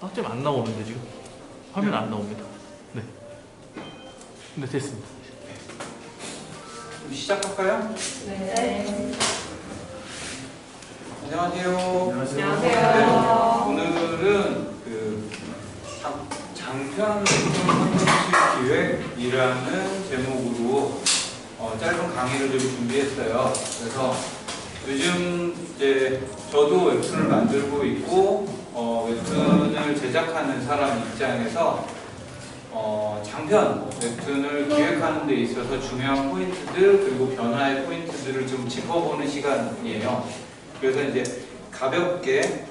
학점이 안 나오는데 지금 화면 안 나옵니다. 네. 네, 됐습니다. 시작할까요? 네. 안녕하세요. 안녕하세요. 오늘은 장편 콘텐츠 기획이라는 제목으로 짧은 강의를 좀 준비했어요. 그래서 요즘 이제 저도 웹툰을 만들고 있고 웹툰을 제작하는 사람 입장에서 장편 웹툰을 기획하는 데 있어서 중요한 포인트들 그리고 변화의 포인트들을 좀 짚어보는 시간이에요. 그래서 이제 가볍게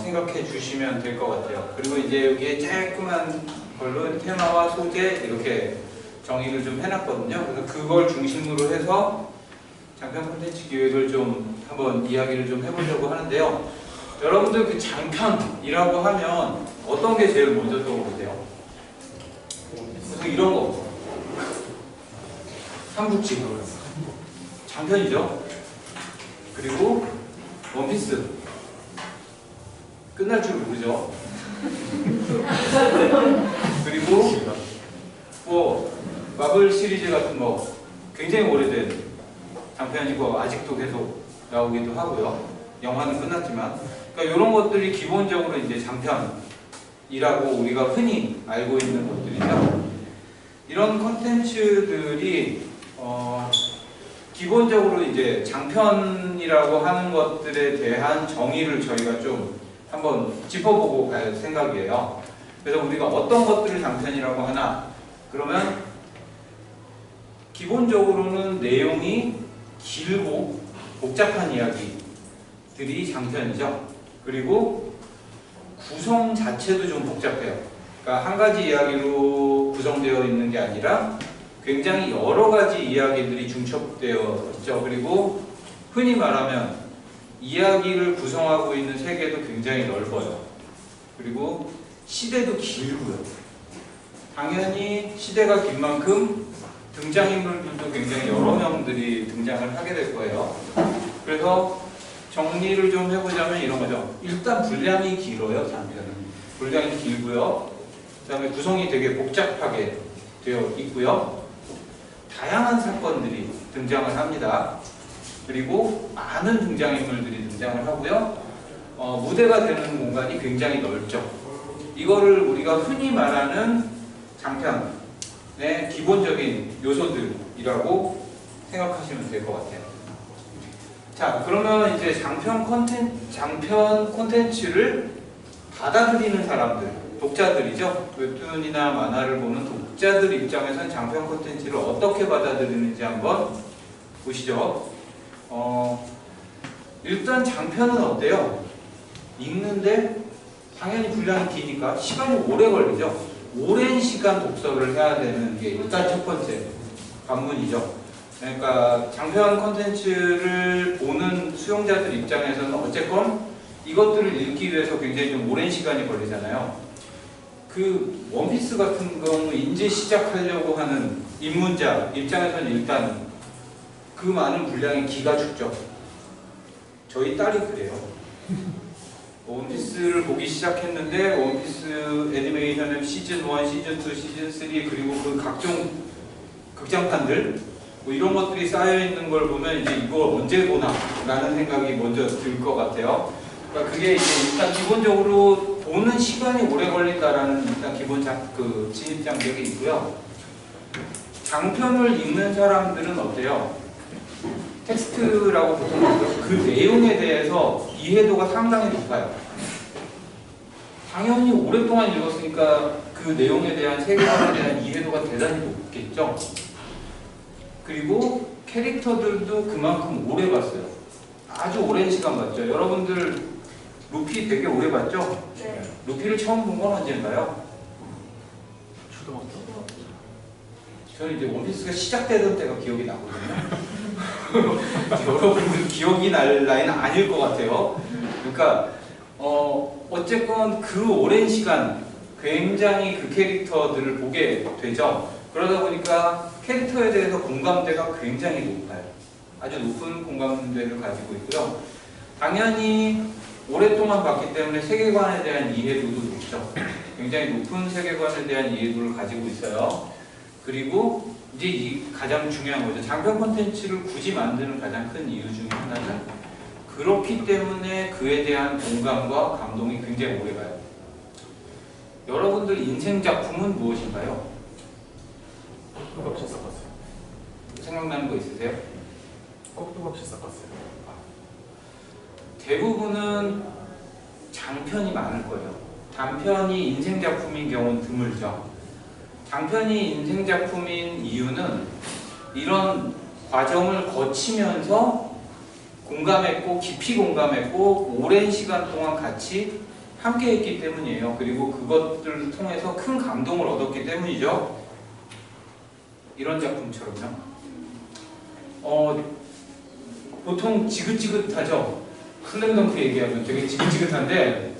생각해 주시면 될 것 같아요. 그리고 이제 여기에 깔끔한 걸로 테마와 소재 이렇게 정의를 좀 해놨거든요. 그래서 그걸 중심으로 해서 장편 콘텐츠 기획을 좀 한번 이야기를 좀 해보려고 하는데요. 여러분들 그 장편이라고 하면 어떤 게 제일 먼저 떠오르세요? 그래서 이런 거 삼국지 장편이죠. 그리고 원피스 끝날 줄 모르죠. 그리고 뭐 마블 시리즈 같은 거 굉장히 오래된 장편이고 아직도 계속 나오기도 하고요. 영화는 끝났지만 그러니까 이런 것들이 기본적으로 이제 장편이라고 우리가 흔히 알고 있는 것들이죠. 이런 콘텐츠들이 기본적으로 이제 장편이라고 하는 것들에 대한 정의를 저희가 좀 한번 짚어보고 갈 생각이에요. 그래서 우리가 어떤 것들을 장편이라고 하나? 그러면 기본적으로는 내용이 길고 복잡한 이야기들이 장편이죠. 그리고 구성 자체도 좀 복잡해요. 그러니까 한 가지 이야기로 구성되어 있는 게 아니라 굉장히 여러 가지 이야기들이 중첩되어 있죠. 그리고 흔히 말하면 이야기를 구성하고 있는 세계도 굉장히 넓어요. 그리고 시대도 길고요. 당연히 시대가 긴 만큼 등장인물들도 굉장히 여러 명들이 등장을 하게 될 거예요. 그래서 정리를 좀 해보자면 이런 거죠. 일단 분량이 길어요. 장편은. 분량이 길고요. 그 다음에 구성이 되게 복잡하게 되어 있고요. 다양한 사건들이 등장을 합니다. 그리고 많은 등장인물들이 등장을 하고요. 무대가 되는 공간이 굉장히 넓죠. 이거를 우리가 흔히 말하는 장편의 기본적인 요소들이라고 생각하시면 될 것 같아요. 자, 그러면 이제 장편 콘텐츠를 받아들이는 사람들, 독자들이죠. 웹툰이나 만화를 보는 독자들 입장에서는 장편 콘텐츠를 어떻게 받아들이는지 한번 보시죠. 일단 장편은 어때요? 읽는데 당연히 분량이 기니까 시간이 오래 걸리죠. 오랜 시간 독서를 해야 되는 게 일단 첫 번째 관문이죠. 그러니까 장편 콘텐츠를 보는 수용자들 입장에서는 어쨌건 이것들을 읽기 위해서 굉장히 좀 오랜 시간이 걸리잖아요. 그 원피스 같은 경우 이제 시작하려고 하는 입문자 입장에서는 일단 그 많은 분량이 기가 죽죠. 저희 딸이 그래요. 원피스를 보기 시작했는데 원피스 애니메이션의 시즌 1, 시즌 2, 시즌 3 그리고 그 각종 극장판들 뭐 이런 것들이 쌓여있는 걸 보면 이제 이걸 언제 보나 라는 생각이 먼저 들 것 같아요. 그러니까 그게 이제 일단 기본적으로 보는 시간이 오래 걸린다라는 일단 기본 진입 장벽이 있고요. 장편을 읽는 사람들은 어때요? 텍스트라고 보통 하죠. 그 내용에 대해서 이해도가 상당히 높아요. 당연히 오랫동안 읽었으니까 그 내용에 대한 세계관에 대한 이해도가 대단히 높겠죠. 그리고 캐릭터들도 그만큼 오래 봤어요. 아주 오랜 시간 봤죠. 여러분들 루피 되게 오래 봤죠? 네. 루피를 처음 본 건 언젠가요? 초등학교? 저는 이제 원피스가 시작되던 때가 기억이 나거든요. 여러분들 기억이 날 나이는 아닐 것 같아요. 그러니까 어쨌건 그 오랜 시간 굉장히 그 캐릭터들을 보게 되죠. 그러다 보니까 캐릭터에 대해서 공감대가 굉장히 높아요. 아주 높은 공감대를 가지고 있고요. 당연히 오랫동안 봤기 때문에 세계관에 대한 이해도도 높죠. 굉장히 높은 세계관에 대한 이해도를 가지고 있어요. 그리고 이제 이 가장 중요한 거죠. 장편 콘텐츠를 굳이 만드는 가장 큰 이유 중에 하나는 그렇기 때문에 그에 대한 공감과 감동이 굉장히 오래가요. 여러분들 인생 작품은 무엇인가요? 꼭두각 없이 섞었어요. 생각나는 거 있으세요? 꼭두각 없이 섞었어요. 대부분은 장편이 많을 거예요. 단편이 인생 작품인 경우는 드물죠. 장편이 인생 작품인 이유는 이런 과정을 거치면서 공감했고 깊이 공감했고 오랜 시간 동안 같이 함께 했기 때문이에요. 그리고 그것들을 통해서 큰 감동을 얻었기 때문이죠. 이런 작품처럼요. 보통 지긋지긋하죠. 슬램덩크 얘기하면 되게 지긋지긋한데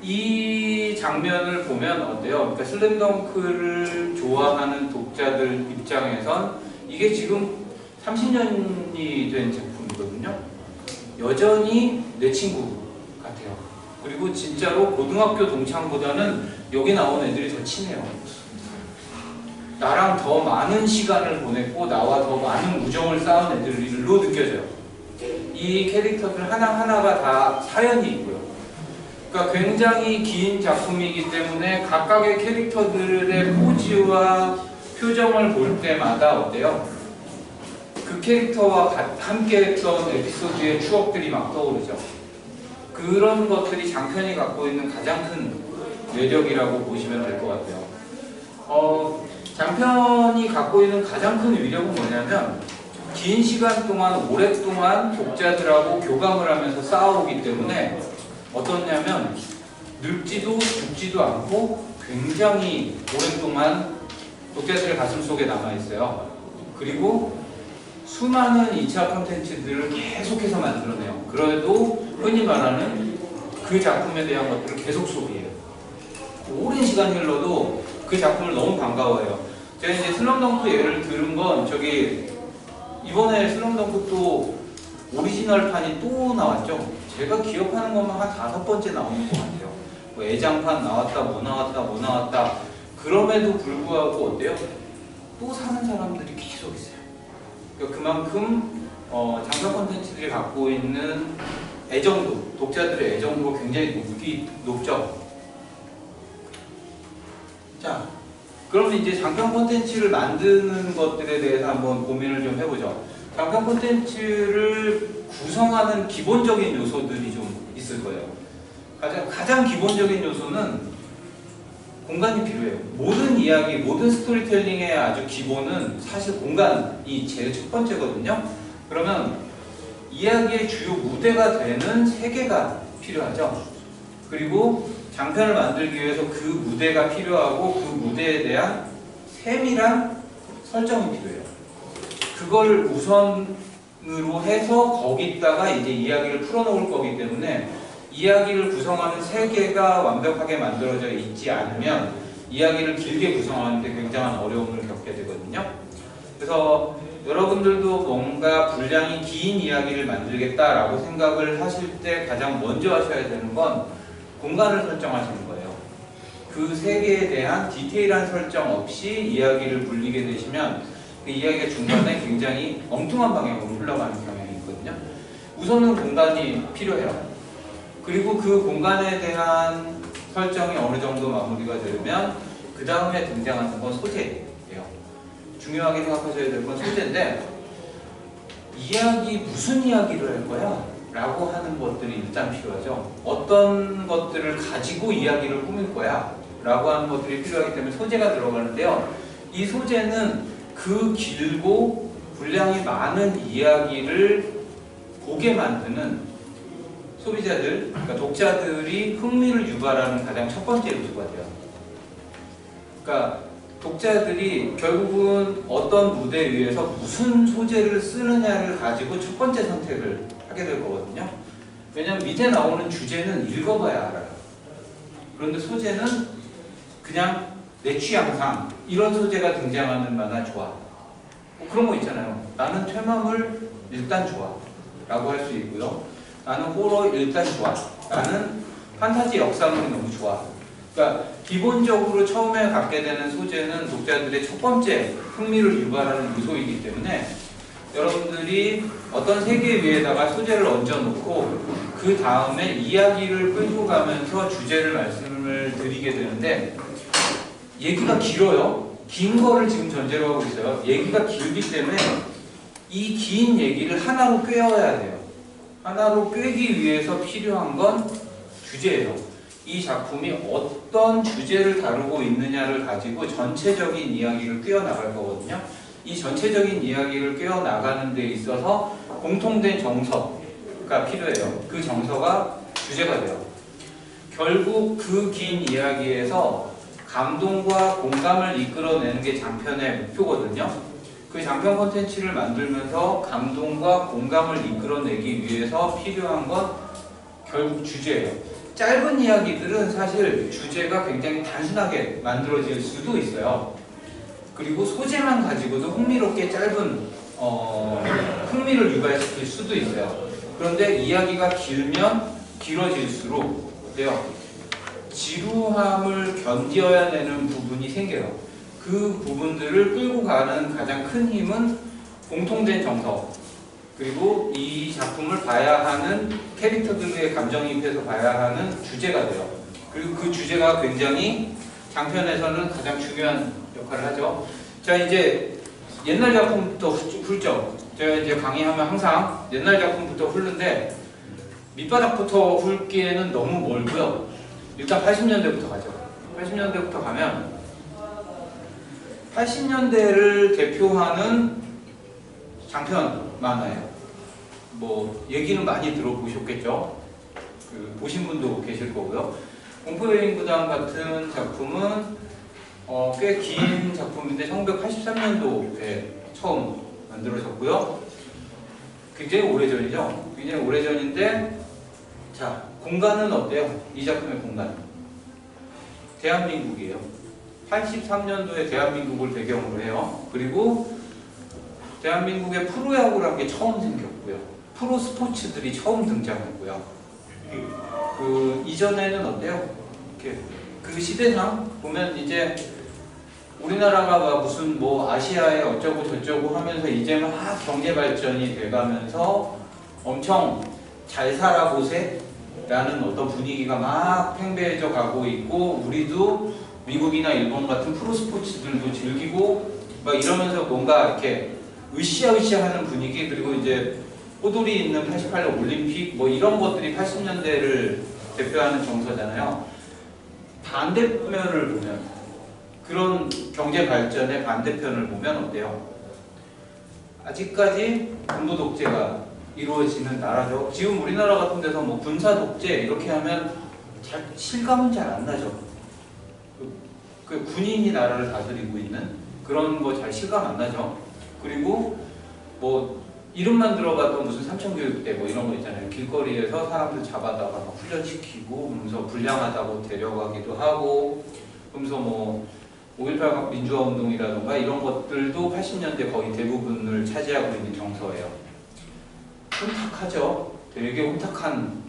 이 장면을 보면 어때요? 그러니까 슬램덩크를 좋아하는 독자들 입장에선 이게 지금 30년이 된 작품이거든요. 여전히 내 친구 같아요. 그리고 진짜로 고등학교 동창보다는 여기 나온 애들이 더 친해요. 나랑 더 많은 시간을 보냈고 나와 더 많은 우정을 쌓은 애들로 느껴져요. 이 캐릭터들 하나하나가 다 사연이 있고요. 그러니까 굉장히 긴 작품이기 때문에 각각의 캐릭터들의 포즈와 표정을 볼 때마다 어때요? 그 캐릭터와 함께 했던 에피소드의 추억들이 막 떠오르죠. 그런 것들이 장편이 갖고 있는 가장 큰 매력이라고 보시면 될 것 같아요. 장편이 갖고 있는 가장 큰 위력은 뭐냐면 긴 시간 동안 오랫동안 독자들하고 교감을 하면서 쌓아오기 때문에 어떻냐면 늙지도 죽지도 않고 굉장히 오랫동안 독자들의 가슴속에 남아있어요. 그리고 수많은 2차 콘텐츠들을 계속해서 만들어내요. 그래도 흔히 말하는 그 작품에 대한 것들을 계속 소비해요. 오랜 시간이 흘러도 그 작품을 너무 반가워해요. 제가 이제 슬럼덩크 예를 들은 건 이번에 슬럼덩크 또 오리지널판이 또 나왔죠. 제가 기억하는 것만 한 5번째 나오는 것 같아요. 뭐 애장판 나왔다, 뭐 나왔다. 그럼에도 불구하고 어때요? 또 사는 사람들이 계속 있어요. 그러니까 그만큼 장편 콘텐츠들이 갖고 있는 애정도, 독자들의 애정도가 굉장히 높죠. 자, 그러면 이제 장편 콘텐츠를 만드는 것들에 대해서 한번 고민을 좀 해보죠. 장편 콘텐츠를 구성하는 기본적인 요소들이 좀 있을 거예요. 가장 기본적인 요소는 공간이 필요해요. 모든 이야기, 모든 스토리텔링의 아주 기본은 사실 공간이 제일 첫 번째거든요. 그러면 이야기의 주요 무대가 되는 세계가 필요하죠. 그리고 장편을 만들기 위해서 그 무대가 필요하고 그 무대에 대한 세밀한 설정이 필요해요. 그걸 우선으로 해서 거기다가 이제 이야기를 풀어놓을 거기 때문에 이야기를 구성하는 세계가 완벽하게 만들어져 있지 않으면 이야기를 길게 구성하는데 굉장한 어려움을 겪게 되거든요. 그래서 여러분들도 뭔가 분량이 긴 이야기를 만들겠다라고 생각을 하실 때 가장 먼저 하셔야 되는 건 공간을 설정하시는 거예요. 그 세계에 대한 디테일한 설정 없이 이야기를 굴리게 되시면 그 이야기가 중간에 굉장히 엉뚱한 방향으로 흘러가는 경향이 있거든요. 우선은 공간이 필요해요. 그리고 그 공간에 대한 설정이 어느 정도 마무리가 되면 그 다음에 등장하는 건 소재예요. 중요하게 생각하셔야 될 건 소재인데 무슨 이야기를 할 거야? 라고 하는 것들이 일단 필요하죠. 어떤 것들을 가지고 이야기를 꾸밀 거야? 라고 하는 것들이 필요하기 때문에 소재가 들어가는데요. 이 소재는 그 길고 분량이 많은 이야기를 보게 만드는 소비자들, 그러니까 독자들이 흥미를 유발하는 가장 첫 번째 요소가 돼요. 그러니까 독자들이 결국은 어떤 무대 위에서 무슨 소재를 쓰느냐를 가지고 첫 번째 선택을 하게 될 거거든요. 왜냐하면 밑에 나오는 주제는 읽어봐야 알아요. 그런데 소재는 그냥 내 취향상 이런 소재가 등장하는 만화 좋아. 뭐 그런 거 있잖아요. 나는 퇴마물 일단 좋아 라고 할 수 있고요. 나는 호러 일단 좋아. 나는 판타지 역사물이 너무 좋아. 그러니까 기본적으로 처음에 갖게 되는 소재는 독자들의 첫 번째 흥미를 유발하는 요소이기 때문에 여러분들이 어떤 세계 위에다가 소재를 얹어놓고 그 다음에 이야기를 끌고 가면서 주제를 말씀을 드리게 되는데 얘기가 길어요. 긴 거를 지금 전제로 하고 있어요. 얘기가 길기 때문에 이 긴 얘기를 하나로 꿰어야 돼요. 하나로 꿰기 위해서 필요한 건 주제예요. 이 작품이 어떤 주제를 다루고 있느냐를 가지고 전체적인 이야기를 꿰어나갈 거거든요. 이 전체적인 이야기를 꿰어나가는 데 있어서 공통된 정서가 필요해요. 그 정서가 주제가 돼요. 결국 그 긴 이야기에서 감동과 공감을 이끌어내는 게 장편의 목표거든요. 그 장편 콘텐츠를 만들면서 감동과 공감을 이끌어내기 위해서 필요한 건 결국 주제예요. 짧은 이야기들은 사실 주제가 굉장히 단순하게 만들어질 수도 있어요. 그리고 소재만 가지고도 흥미롭게 짧은 흥미를 유발시킬 수도 있어요. 그런데 이야기가 길면 길어질수록 어때요? 지루함을 견뎌야 되는 부분이 생겨요. 그 부분들을 끌고 가는 가장 큰 힘은 공통된 정서, 그리고 이 작품을 봐야 하는 캐릭터들의 감정이입해서 봐야 하는 주제가 돼요. 그리고 그 주제가 굉장히 장편에서는 가장 중요한 역할을 하죠. 자, 이제 옛날 작품부터 훑죠. 제가 이제 강의하면 항상 옛날 작품부터 훑는데 밑바닥부터 훑기에는 너무 멀고요. 일단 80년대부터 가죠. 80년대부터 가면 80년대를 대표하는 장편 만화예요. 뭐 얘기는 많이 들어보셨겠죠. 보신 분도 계실 거고요. 공포여행구단 같은 작품은 꽤 긴 작품인데 1983년도에 처음 만들어졌고요. 굉장히 오래전이죠. 굉장히 오래전인데 자, 공간은 어때요? 이 작품의 공간 대한민국이에요. 83년도에 대한민국을 배경으로 해요. 그리고 대한민국에 프로야구라는 게 처음 생겼고요. 프로 스포츠들이 처음 등장했고요. 그 이전에는 어때요? 이렇게 그 시대상 보면 이제 우리나라가 막 무슨 뭐 아시아에 어쩌고 저쩌고 하면서 이제 막 경제 발전이 돼가면서 엄청 잘 살아보세 라는 어떤 분위기가 막 팽배해져 가고 있고 우리도 미국이나 일본 같은 프로 스포츠들도 즐기고 막 이러면서 뭔가 이렇게 으쌰으쌰 하는 분위기, 그리고 이제 호돌이 있는 88년 올림픽 뭐 이런 것들이 80년대를 대표하는 정서잖아요. 반대편을 보면, 그런 경제 발전의 반대편을 보면 어때요? 아직까지 군부 독재가 이루어지는 나라죠. 지금 우리나라 같은 데서 뭐 군사 독재 이렇게 하면 잘 실감은 잘 안 나죠. 그 군인이 나라를 다스리고 있는 그런 거 잘 실감 안 나죠. 그리고 뭐 이름만 들어봐도 무슨 삼천교육대 뭐 이런 거 있잖아요. 길거리에서 사람들 잡아다가 막 훈련시키고 그러면서 불량하다고 데려가기도 하고 그러면서 뭐 5.18 민주화 운동이라던가 이런 것들도 80년대 거의 대부분을 차지하고 있는 정서예요. 혼탁하죠. 되게 혼탁한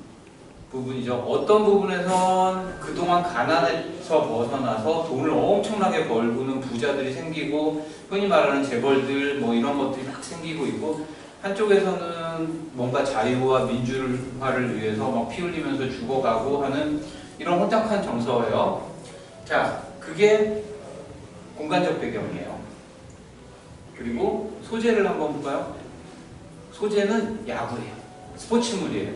부분이죠. 어떤 부분에선 그동안 가난에서 벗어나서 돈을 엄청나게 벌고는 부자들이 생기고 흔히 말하는 재벌들 뭐 이런 것들이 막 생기고 있고, 한쪽에서는 뭔가 자유와 민주화를 위해서 막 피 흘리면서 죽어가고 하는 이런 혼탁한 정서예요. 자, 그게 공간적 배경이에요. 그리고 소재를 한번 볼까요? 소재는 야구예요. 스포츠물이에요.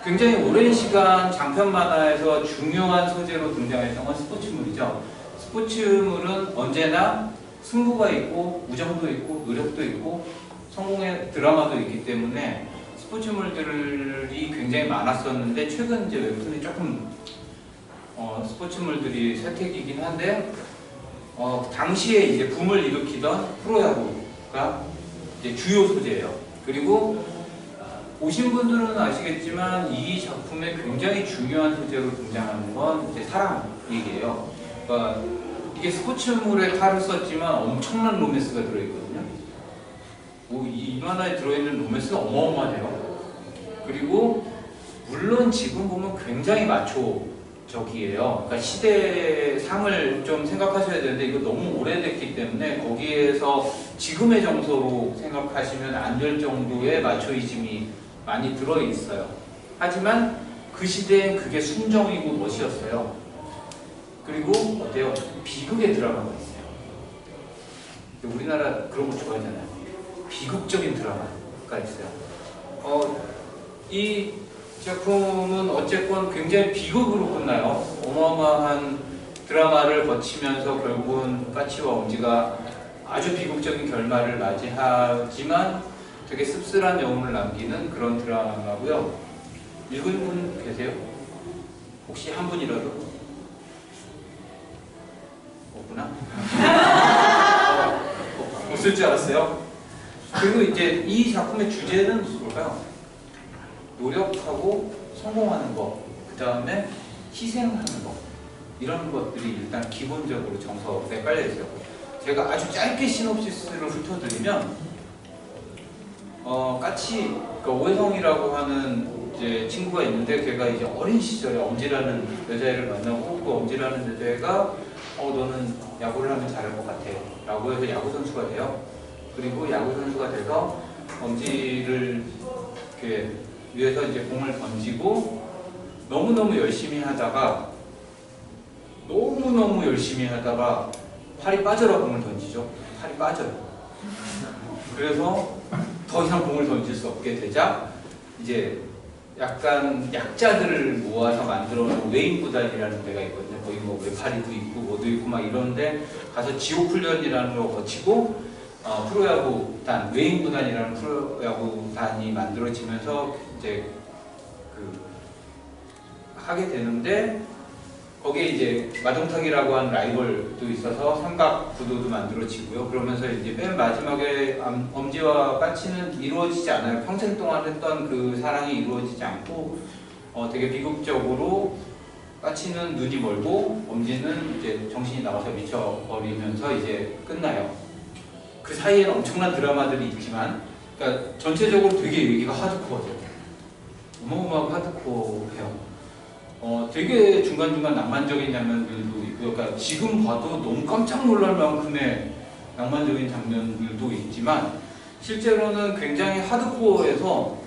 굉장히 오랜 시간 장편 만화에서 중요한 소재로 등장했던 건 스포츠물이죠. 스포츠물은 언제나 승부가 있고 우정도 있고 노력도 있고 성공의 드라마도 있기 때문에 스포츠물들이 굉장히 많았었는데 최근 이제 웹툰이 조금 스포츠물들이 쇠퇴이긴 한데 당시에 이제 붐을 일으키던 프로야구가 이제 주요 소재예요. 그리고 보신 분들은 아시겠지만 이 작품에 굉장히 중요한 소재로 등장하는 건 이제 사랑 얘기예요. 그러니까 이게 스포츠물에 칼을 썼지만 엄청난 로맨스가 들어있거든요. 이 만화에 들어있는 로맨스가 어마어마해요. 그리고 물론 지금 보면 굉장히 마초적이에요. 그러니까 시대상을 좀 생각하셔야 되는데 이거 너무 오래됐기 때문에 거기에서 지금의 정서로 생각하시면 안 될 정도의 마초이즘이 많이 들어있어요. 하지만 그 시대엔 그게 순정이고 멋이었어요. 그리고 어때요? 비극의 드라마가 있어요. 우리나라 그런 거 좋아하잖아요. 비극적인 드라마가 있어요. 이 작품은 어쨌건 굉장히 비극으로 끝나요. 어마어마한 드라마를 거치면서 결국은 까치와 엄지가 아주 비극적인 결말을 맞이하지만 되게 씁쓸한 여운을 남기는 그런 드라마고요. 읽은 분 계세요? 혹시 한 분이라도? 없구나. 없을 줄 알았어요. 그리고 이제 이 작품의 주제는 뭘까요? 노력하고 성공하는 것, 그 다음에 희생하는 것, 이런 것들이 일단 기본적으로 정석에 깔려 있어요. 제가 아주 짧게 시놉시스를 훑어드리면, 까치, 그러니까 오해성이라고 하는 이제 친구가 있는데, 걔가 이제 어린 시절에 엄지라는 여자애를 만나고, 그 엄지라는 여자애가 너는 야구를 하면 잘할 것 같아 라고 해서 야구 선수가 돼요. 그리고 야구 선수가 돼서 엄지를 이렇게 위에서 이제 공을 던지고 너무너무 열심히 하다가 팔이 빠져라 공을 던지죠. 팔이 빠져요. 그래서 더 이상 공을 던질 수 없게 되자 이제 약간 약자들을 모아서 만들어 놓은 외인구단이라는 데가 있거든요. 거기 뭐 외파리도 있고 뭐도 있고 막 이런데 가서 지옥훈련이라는 걸 거치고 프로야구단, 외인구단이라는 프로야구단이 만들어지면서 이제 하게 되는데 거기에 이제 마동탁이라고 하는 라이벌도 있어서 삼각 구도도 만들어지고요. 그러면서 이제 맨 마지막에 엄지와 까치는 이루어지지 않아요. 평생 동안 했던 그 사랑이 이루어지지 않고 되게 비극적으로 까치는 눈이 멀고 엄지는 이제 정신이 나와서 미쳐버리면서 이제 끝나요. 그 사이에는 엄청난 드라마들이 있지만, 그러니까 전체적으로 되게 얘기가 하드코어죠. 어마어마하게 하드코어해요. 되게 중간중간 낭만적인 장면들도 있고요. 그러니까 지금 봐도 너무 깜짝 놀랄 만큼의 낭만적인 장면들도 있지만 실제로는 굉장히 하드코어해서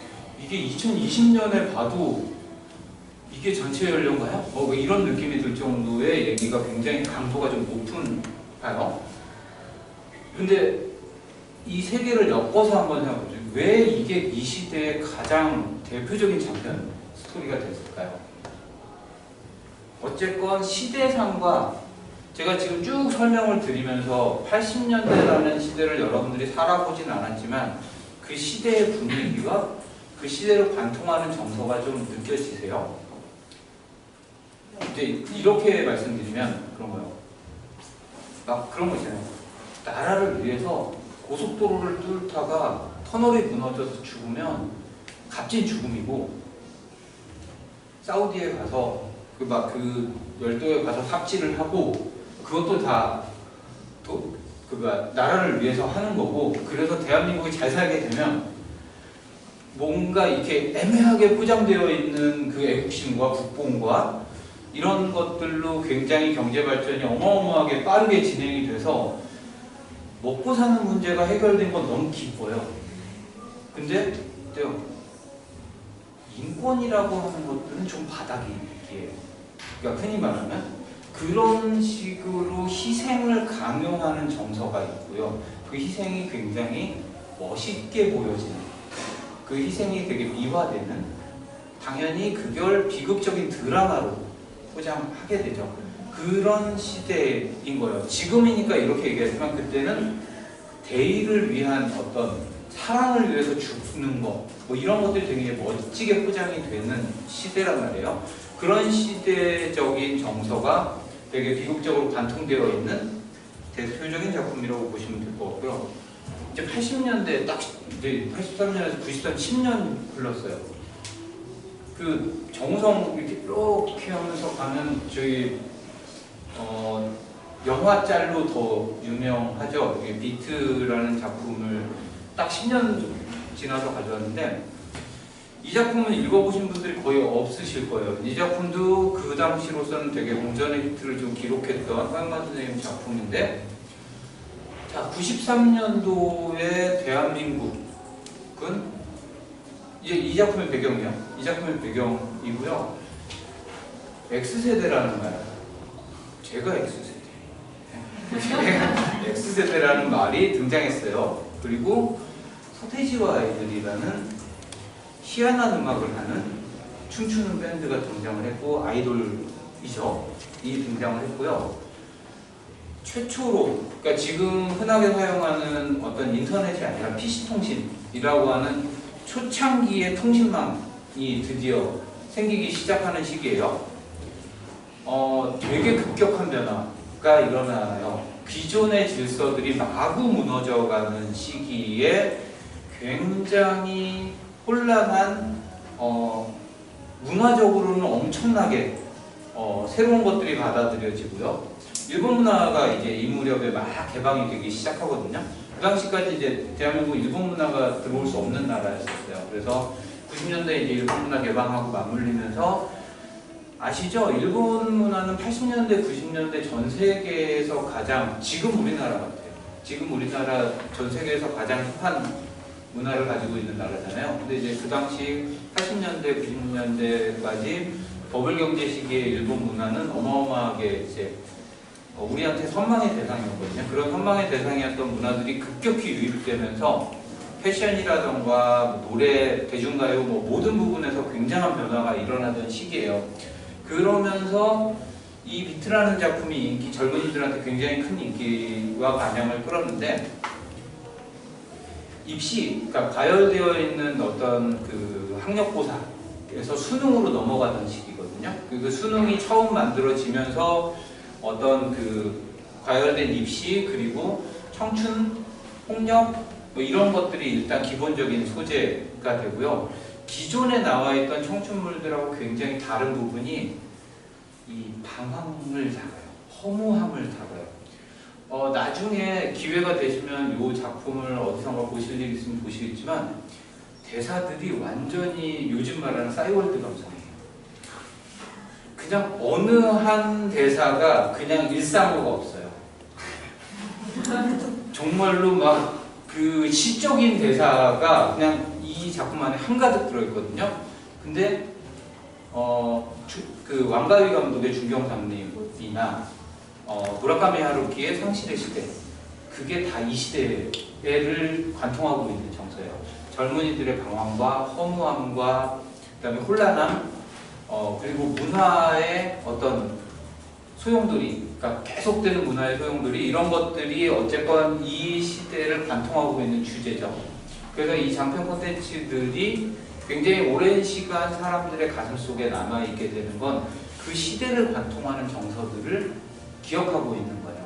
이게 2020년에 봐도 이게 전체 연령가요? 뭐 이런 느낌이 들 정도의 얘기가 굉장히 강도가 좀 높은가요? 근데 이 세계를 엮어서 한번 생각해보죠. 왜 이게 이 시대의 가장 대표적인 장편 스토리가 됐을까요? 어쨌건 시대상과 제가 지금 쭉 설명을 드리면서 80년대라는 시대를 여러분들이 살아보진 않았지만 그 시대의 분위기와 그 시대를 관통하는 정서가 좀 느껴지세요? 이제 이렇게 말씀드리면 그런 거예요. 막 그런 거 있잖아요. 나라를 위해서 고속도로를 뚫다가 터널이 무너져서 죽으면 값진 죽음이고 사우디에 가서 그 열도에 가서 삽질을 하고 그것도 다 나라를 위해서 하는 거고 그래서 대한민국이 잘 살게 되면 뭔가 이렇게 애매하게 포장되어 있는 그 애국심과 국뽕과 이런 것들로 굉장히 경제 발전이 어마어마하게 빠르게 진행이 돼서 먹고 사는 문제가 해결된 건 너무 기뻐요. 근데 인권이라고 하는 것들은 좀 바닥이에요. 그러니까 흔히 말하면 그런 식으로 희생을 강요하는 정서가 있고요. 그 희생이 굉장히 멋있게 보여지는, 그 희생이 되게 미화되는, 당연히 그걸 비극적인 드라마로 포장하게 되죠. 그런 시대인 거예요. 지금이니까 이렇게 얘기하지만 그때는 대의를 위한 어떤 사랑을 위해서 죽는 것, 뭐 이런 것들이 되게 멋지게 포장이 되는 시대란 말이에요. 그런 시대적인 정서가 되게 비극적으로 관통되어 있는 대표적인 작품이라고 보시면 될 것 같고요. 이제 80년대 딱 이제 83년에서 93, 10년 흘렀어요. 그 정우성 이렇게 하면서 가는 저희 영화 짤로 더 유명하죠. 비트라는 작품을 딱 10년 지나서 가져왔는데 이 작품은 읽어보신 분들이 거의 없으실 거예요. 이 작품도 그 당시로서는 되게 공전의 히트를 좀 기록했던 허영만 선생님 작품인데, 자, 93년도에 대한민국은 이제 이 작품의 배경이요. 이 작품의 배경이고요. X세대라는 말, 제가 X세대. X세대라는 말이 등장했어요. 그리고 서태지와 아이들이라는 희한한 음악을 하는 춤추는 밴드가 등장을 했고, 아이돌이죠. 이 등장을 했고요. 최초로, 그러니까 지금 흔하게 사용하는 어떤 인터넷이 아니라 PC통신이라고 하는 초창기의 통신망이 드디어 생기기 시작하는 시기예요. 되게 급격한 변화가 일어나요. 기존의 질서들이 마구 무너져가는 시기에 굉장히 혼란한, 문화적으로는 엄청나게 새로운 것들이 받아들여지고요. 일본 문화가 이제 이 무렵에 막 개방이 되기 시작하거든요. 그 당시까지 이제 대한민국 일본 문화가 들어올 수 없는 나라였었어요. 그래서 90년대 이제 일본 문화 개방하고 맞물리면서, 아시죠? 일본 문화는 80년대, 90년대 전 세계에서 가장, 지금 우리나라 같아요. 지금 우리나라 전 세계에서 가장 힙한 문화를 가지고 있는 나라잖아요. 근데 이제 그 당시 80년대, 90년대까지 버블 경제 시기의 일본 문화는 어마어마하게 이제 우리한테 선망의 대상이었거든요. 그런 선망의 대상이었던 문화들이 급격히 유입되면서 패션이라던가 노래, 대중가요 모든 부분에서 굉장한 변화가 일어나던 시기예요. 그러면서 이 비트라는 작품이 젊은이들한테 굉장히 큰 인기와 반향을 끌었는데, 입시, 그러니까 가열되어 있는 어떤 그 학력고사에서 수능으로 넘어가던 시기거든요. 그 수능이 처음 만들어지면서 어떤 그 과열된 입시, 그리고 청춘, 폭력 뭐 이런 것들이 일단 기본적인 소재가 되고요. 기존에 나와 있던 청춘물들하고 굉장히 다른 부분이 이 방황을 다뤄요. 허무함을 다뤄요. 나중에 기회가 되시면 이 작품을 어디선가 보실 일 있으면 보시겠지만, 대사들이 완전히 요즘 말하는 싸이월드 감성이에요. 그냥 어느 한 대사가 그냥 일상어가 없어요. 정말로 막 그 시적인 대사가 그냥 이 작품 안에 한가득 들어있거든요. 근데 그 왕가위 감독의 중경삼림이나 무라카미 하루키의 상실의 시대, 그게 다 이 시대를 관통하고 있는 정서예요. 젊은이들의 방황과 허무함과 그다음에 혼란함, 그리고 문화의 어떤 소용돌이, 그러니까 계속되는 문화의 소용돌이, 이런 것들이 어쨌건 이 시대를 관통하고 있는 주제죠. 그래서 이 장편 콘텐츠들이 굉장히 오랜 시간 사람들의 가슴 속에 남아있게 되는 건 그 시대를 관통하는 정서들을 기억하고 있는 거예요.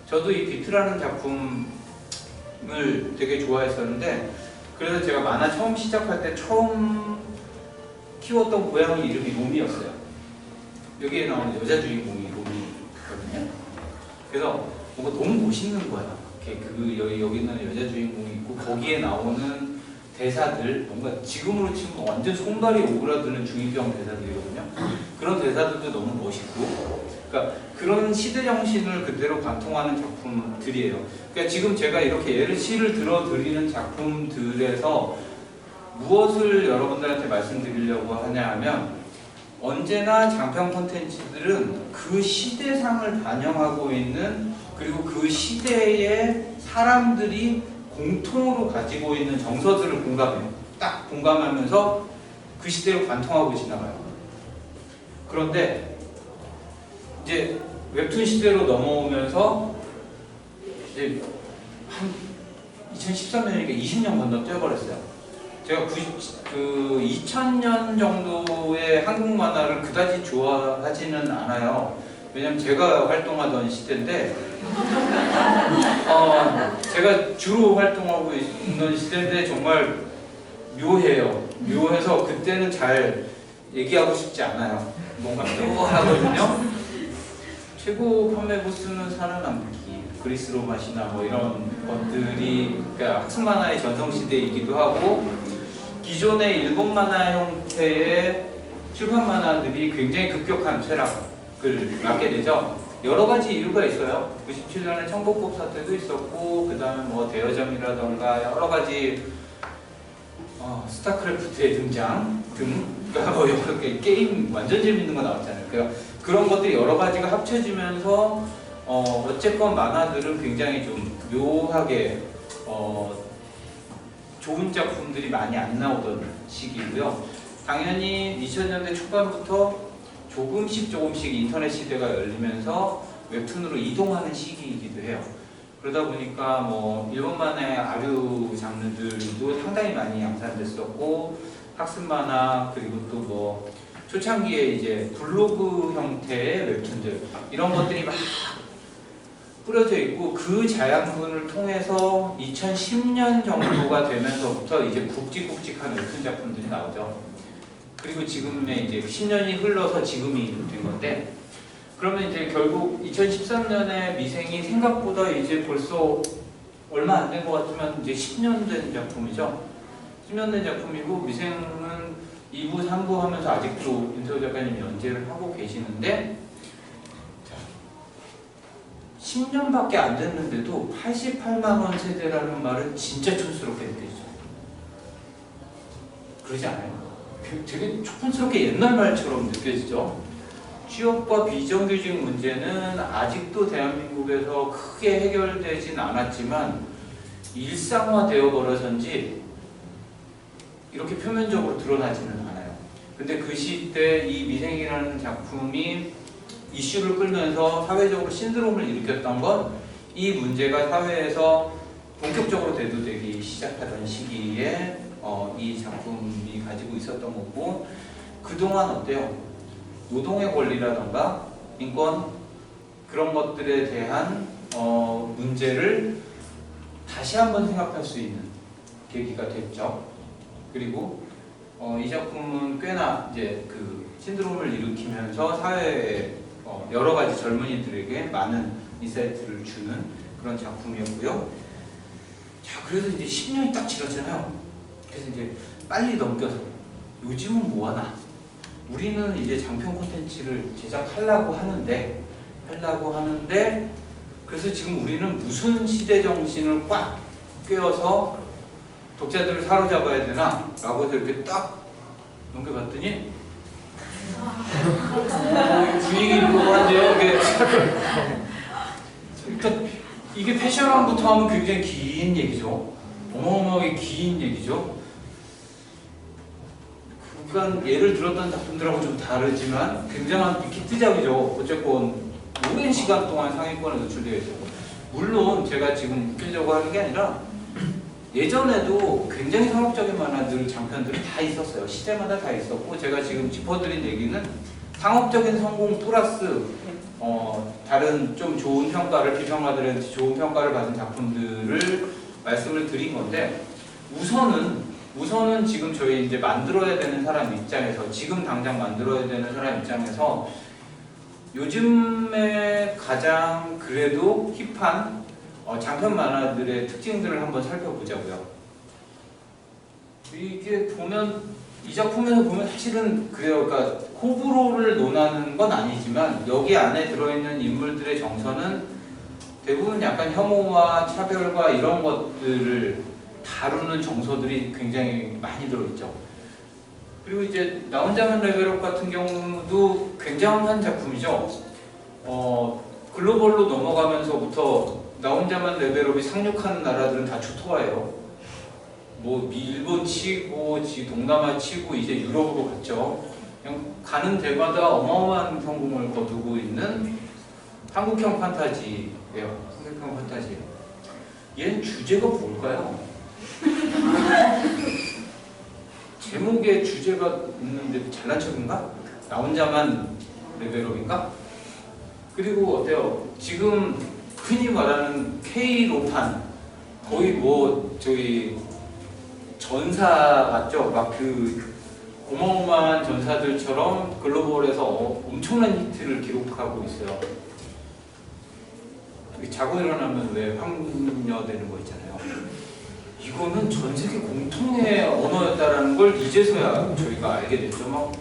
저도 이 비트라는 작품을 되게 좋아했었는데, 그래서 제가 만화 처음 시작할 때 처음 키웠던 고양이 이름이 로미였어요. 여기에 나오는 여자 주인공이 로미거든요. 그래서 뭔가 너무 멋있는 거야. 여기는 여자 주인공이 있고, 거기에 나오는 대사들, 뭔가 지금으로 치면 완전 손발이 오그라드는 중2병 대사들이거든요. 그런 대사들도 너무 멋있고, 그러니까 그런 시대 정신을 그대로 관통하는 작품들이에요. 그러니까 지금 제가 이렇게 시를 들어드리는 작품들에서 무엇을 여러분들한테 말씀드리려고 하냐 하면, 언제나 장편 콘텐츠들은 그 시대상을 반영하고 있는, 그리고 그 시대의 사람들이 공통으로 가지고 있는 정서들을 공감해요. 딱 공감하면서 그 시대를 관통하고 지나가요. 그런데 이제 웹툰 시대로 넘어오면서 이제 한 2013년이니까 20년 건너뛰어버렸어요. 제가 2000년 정도의 한국 만화를 그다지 좋아하지는 않아요. 왜냐면 제가 활동하던 시대인데, 제가 주로 활동하고 있는 시대인데 정말 묘해요. 묘해서 그때는 잘 얘기하고 싶지 않아요. 뭔가 묘하거든요. 최고 판매 부수는 살아남기, 그리스 로마시나 뭐 이런 것들이, 그러니까 학습 만화의 전성시대이기도 하고, 기존의 일본 만화 형태의 출판 만화들이 굉장히 급격한 쇠락을 맞게 되죠. 여러 가지 이유가 있어요. 97년에 청복법 사태도 있었고, 그 다음에 뭐 대여점이라던가 여러 가지 스타크래프트의 등장 등, 그러니까 뭐 여러 개 게임 완전 재밌는 거 나왔잖아요. 그러니까 그런 것들이 여러 가지가 합쳐지면서 어쨌건 만화들은 굉장히 좀 묘하게 좋은 작품들이 많이 안 나오던 시기고요. 당연히 2000년대 초반부터 조금씩 인터넷 시대가 열리면서 웹툰으로 이동하는 시기이기도 해요. 그러다 보니까 뭐 일본만의 아류 장르들도 상당히 많이 양산됐었고, 학습 만화, 그리고 또 뭐 초창기에 이제 블로그 형태의 웹툰들 이런 것들이 막 뿌려져 있고, 그 자양분을 통해서 2010년 정도가 되면서부터 이제 굵직굵직한 웹툰 작품들이 나오죠. 그리고 지금의 이제 10년이 흘러서 지금이 된 건데, 그러면 이제 결국 2013년에 미생이 생각보다 이제 벌써 얼마 안 된 것 같으면 이제 10년 된 작품이죠. 10년 된 작품이고, 미생은 2부, 3부 하면서 아직도 윤세호 작가님이 연재를 하고 계시는데, 10년밖에 안 됐는데도 88만 원 세대라는 말은 진짜 촌스럽게 느껴지죠. 그러지 않아요? 되게 촌스럽게 옛날 말처럼 느껴지죠. 취업과 비정규직 문제는 아직도 대한민국에서 크게 해결되진 않았지만 일상화되어 버려서인지 이렇게 표면적으로 드러나지는 않아요. 근데 그 시대 이 미생이라는 작품이 이슈를 끌면서 사회적으로 신드롬을 일으켰던 건 이 문제가 사회에서 본격적으로 대두되기 시작하던 시기에 이 작품이 가지고 있었던 거고, 그동안 어때요? 노동의 권리라던가 인권 그런 것들에 대한 문제를 다시 한번 생각할 수 있는 계기가 됐죠. 그리고 이 작품은 꽤나 이제 그 신드롬을 일으키면서 사회에 여러 가지 젊은이들에게 많은 인사이트를 주는 그런 작품이었고요. 자, 그래서 이제 10년이 딱 지났잖아요. 그래서 이제 빨리 넘겨서 요즘은 뭐하나? 우리는 이제 장편 콘텐츠를 제작하려고 하는데 그래서 지금 우리는 무슨 시대 정신을 꽉 꿰어서 독자들을 사로잡아야 되나? 라고 해서 이렇게 딱 넘겨봤더니 분위기 있고 한데요. 일단 이게 패션왕부터 하면 굉장히 긴 얘기죠. 어마어마하게 긴 얘기죠. 그간 예를 들었던 작품들하고 좀 다르지만 굉장한 히트작이죠. 어쨌건 오랜 시간 동안 상위권에 노출되어 있었고, 물론 제가 지금 웃기려고 하는 게 아니라 예전에도 굉장히 상업적인 만화들, 장편들이 다 있었어요. 시대마다 다 있었고, 제가 지금 짚어드린 얘기는 상업적인 성공 플러스 다른 좀 좋은 평가를, 비평가들한테 좋은 평가를 받은 작품들을 말씀을 드린 건데, 우선은 지금 저희 이제 만들어야 되는 사람 입장에서, 지금 당장 만들어야 되는 사람 입장에서 요즘에 가장 그래도 힙한 장편 만화들의 특징들을 한번 살펴보자고요. 이게 보면, 이 작품에서 보면 사실은 그래요. 그러니까 호불호를 논하는 건 아니지만 여기 안에 들어있는 인물들의 정서는 대부분 약간 혐오와 차별과 이런 것들을 다루는 정서들이 굉장히 많이 들어있죠. 그리고 이제 나 혼자만 레벨업 같은 경우도 굉장한 작품이죠. 글로벌로 넘어가면서부터 나 혼자만 레벨업이 상륙하는 나라들은 다 초토화예요. 뭐 일본 치고 동남아 치고 이제 유럽으로 갔죠. 그냥 가는 데마다 어마어마한 성공을 거두고 있는 한국형 판타지예요. 한국형 판타지. 얘는 주제가 뭘까요? 제목에 주제가 있는데 잘난 척인가? 나 혼자만 레벨업인가? 그리고 어때요? 지금 흔히 말하는 K로판, 거의 뭐 저희 전사 맞죠? 막 그 어마어마한 전사들처럼 글로벌에서 엄청난 히트를 기록하고 있어요. 자고 일어나면 왜 황녀 되는 거 있잖아요. 이거는 전 세계 공통의 언어였다라는 걸 이제서야 저희가 알게 됐죠. 막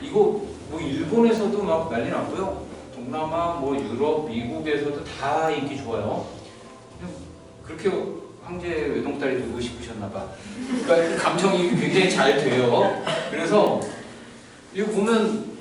이거 뭐 일본에서도 막 난리 났고요. 동남아, 뭐 유럽, 미국에서도 다 인기 좋아요. 그렇게 황제 외동딸이 되고 싶으셨나봐. 그러니까 그 감정이 굉장히 잘 돼요. 그래서 이거 보면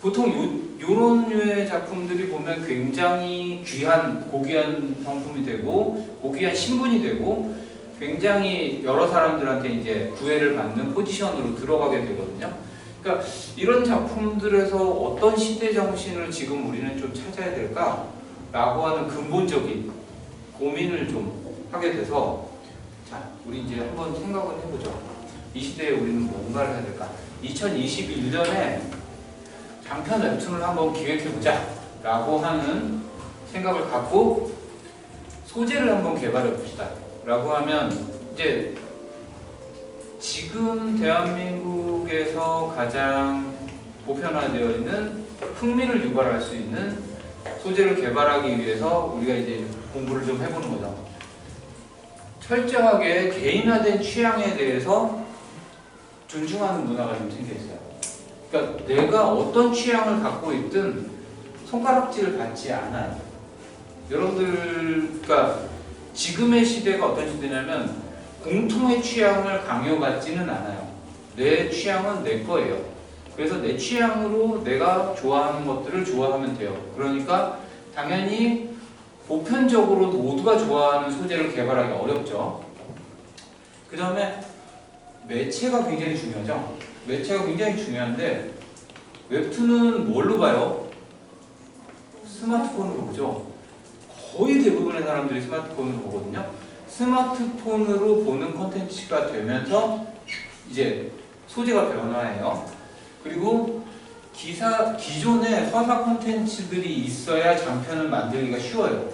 보통 요런 류의 작품들이 보면 굉장히 귀한, 고귀한 상품이 되고 고귀한 신분이 되고 굉장히 여러 사람들한테 이제 구애를 받는 포지션으로 들어가게 되거든요. 그러니까 이런 작품들에서 어떤 시대 정신을 지금 우리는 좀 찾아야 될까라고 하는 근본적인 고민을 좀 하게 돼서, 자, 우리 이제 한번 생각을 해보죠. 이 시대에 우리는 뭔가를 해야 될까? 2021년에 장편 웹툰을 한번 기획해보자 라고 하는 생각을 갖고 소재를 한번 개발해봅시다 라고 하면, 이제 지금 대한민국에서 가장 보편화되어 있는 흥미를 유발할 수 있는 소재를 개발하기 위해서 우리가 이제 공부를 좀 해보는 거죠. 철저하게 개인화된 취향에 대해서 존중하는 문화가 좀 생겨 있어요. 그러니까 내가 어떤 취향을 갖고 있든 손가락질을 받지 않아요. 여러분들, 그러니까 지금의 시대가 어떤 시대냐면 공통의 취향을 강요받지는 않아요. 내 취향은 내 거예요. 그래서 내 취향으로 내가 좋아하는 것들을 좋아하면 돼요. 그러니까 당연히 보편적으로 모두가 좋아하는 소재를 개발하기 어렵죠. 그 다음에 매체가 굉장히 중요하죠. 매체가 굉장히 중요한데 웹툰은 뭘로 봐요? 스마트폰으로 보죠. 거의 대부분의 사람들이 스마트폰으로 보거든요. 스마트폰으로 보는 콘텐츠가 되면서 이제 소재가 변화해요. 그리고 기존의 서사 콘텐츠들이 있어야 장편을 만들기가 쉬워요.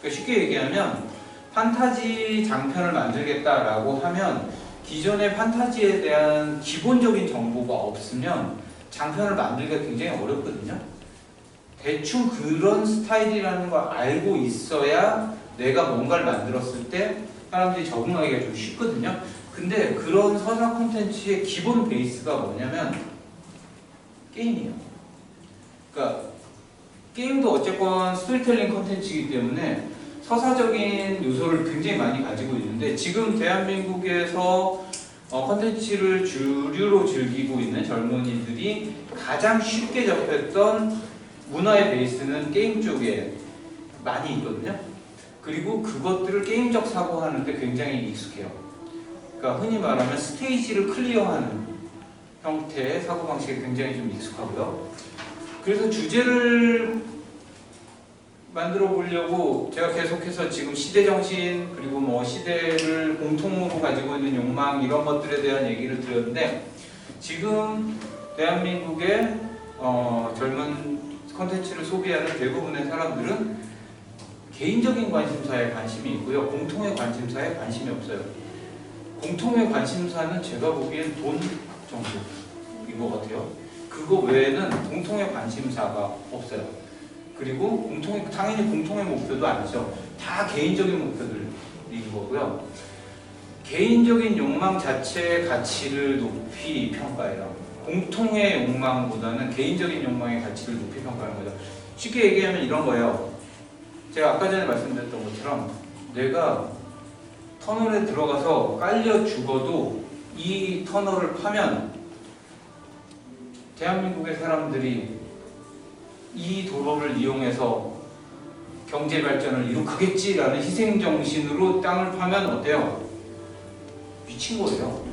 그러니까 쉽게 얘기하면 판타지 장편을 만들겠다라고 하면 기존의 판타지에 대한 기본적인 정보가 없으면 장편을 만들기가 굉장히 어렵거든요. 대충 그런 스타일이라는 걸 알고 있어야 내가 뭔가를 만들었을 때 사람들이 적응하기가 좀 쉽거든요. 근데 그런 서사 콘텐츠의 기본 베이스가 뭐냐면 게임이에요. 그러니까 게임도 어쨌건 스토리텔링 콘텐츠이기 때문에 서사적인 요소를 굉장히 많이 가지고 있는데 지금 대한민국에서 콘텐츠를 주류로 즐기고 있는 젊은이들이 가장 쉽게 접했던 문화의 베이스는 게임 쪽에 많이 있거든요. 그리고 그것들을 게임적 사고하는데 굉장히 익숙해요. 그러니까 흔히 말하면 스테이지를 클리어하는 형태의 사고방식에 굉장히 좀 익숙하고요. 그래서 주제를 만들어 보려고 제가 계속해서 지금 시대정신 그리고 뭐 시대를 공통으로 가지고 있는 욕망 이런 것들에 대한 얘기를 드렸는데 지금 대한민국의 젊은 콘텐츠를 소비하는 대부분의 사람들은 개인적인 관심사에 관심이 있고요. 공통의 관심사에 관심이 없어요. 공통의 관심사는 제가 보기엔 돈 정도인 것 같아요. 그거 외에는 공통의 관심사가 없어요. 그리고 당연히 공통의 목표도 아니죠. 다 개인적인 목표들인 거고요. 개인적인 욕망 자체의 가치를 높이 평가해요. 공통의 욕망보다는 개인적인 욕망의 가치를 높이 평가하는 거죠. 쉽게 얘기하면 이런 거예요. 제가 아까 전에 말씀드렸던 것처럼 내가 터널에 들어가서 깔려 죽어도 이 터널을 파면 대한민국의 사람들이 이 도로를 이용해서 경제 발전을 이룩하겠지라는 희생정신으로 땅을 파면 어때요? 미친 거예요.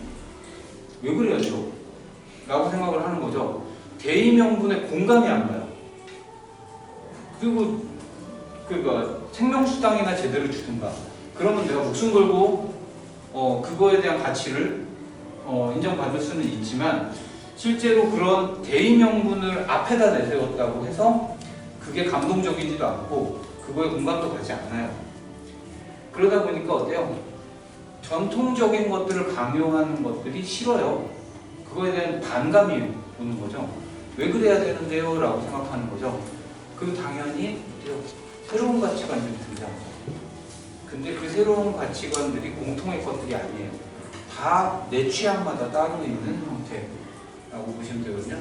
왜 그래야죠? 라고 생각을 하는 거죠. 대의명분에 공감이 안 가요. 그리고 그러니까 생명수당이나 제대로 주든가 그러면 내가 목숨 걸고 그거에 대한 가치를 인정받을 수는 있지만 실제로 그런 대의명분을 앞에다 내세웠다고 해서 그게 감동적이지도 않고 그거에 공감도 가지 않아요. 그러다 보니까 어때요? 전통적인 것들을 강요하는 것들이 싫어요. 그거에 대한 반감이 오는 거죠. 왜 그래야 되는데요? 라고 생각하는 거죠. 그리고 당연히 새로운 가치관이 등장해요. 근데 그 새로운 가치관들이 공통의 것들이 아니에요. 다 내 취향마다 따로 있는 형태라고 보시면 되거든요.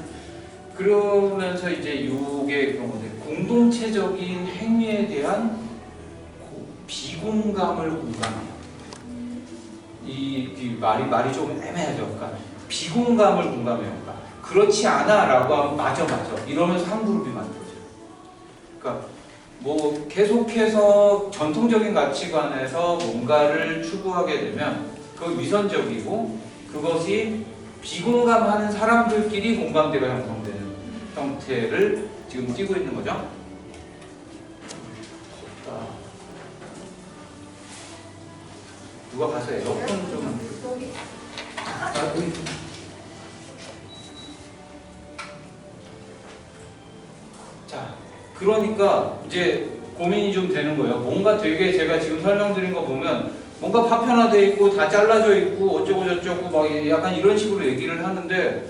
그러면서 이제 이게 그런 건데, 공동체적인 행위에 대한 비공감을 공감해요. 이 말이 좀 애매하죠. 그러니까 비공감을 공감해요. 그러니까 그렇지 않아라고 하면 맞아 이러면서 한 그룹이 만들어져요. 그러니까 뭐 계속해서 전통적인 가치관에서 뭔가를 추구하게 되면 그 위선적이고 그것이 비공감하는 사람들끼리 공감대가 형성되는 형태를 지금 띄고 있는 거죠. 누가 가서 에어컨 좀. 자, 그러니까 이제 고민이 좀 되는 거예요. 뭔가 되게 제가 지금 설명드린 거 보면 뭔가 파편화되어 있고 다 잘라져 있고 어쩌고 저쩌고 막 약간 이런 식으로 얘기를 하는데,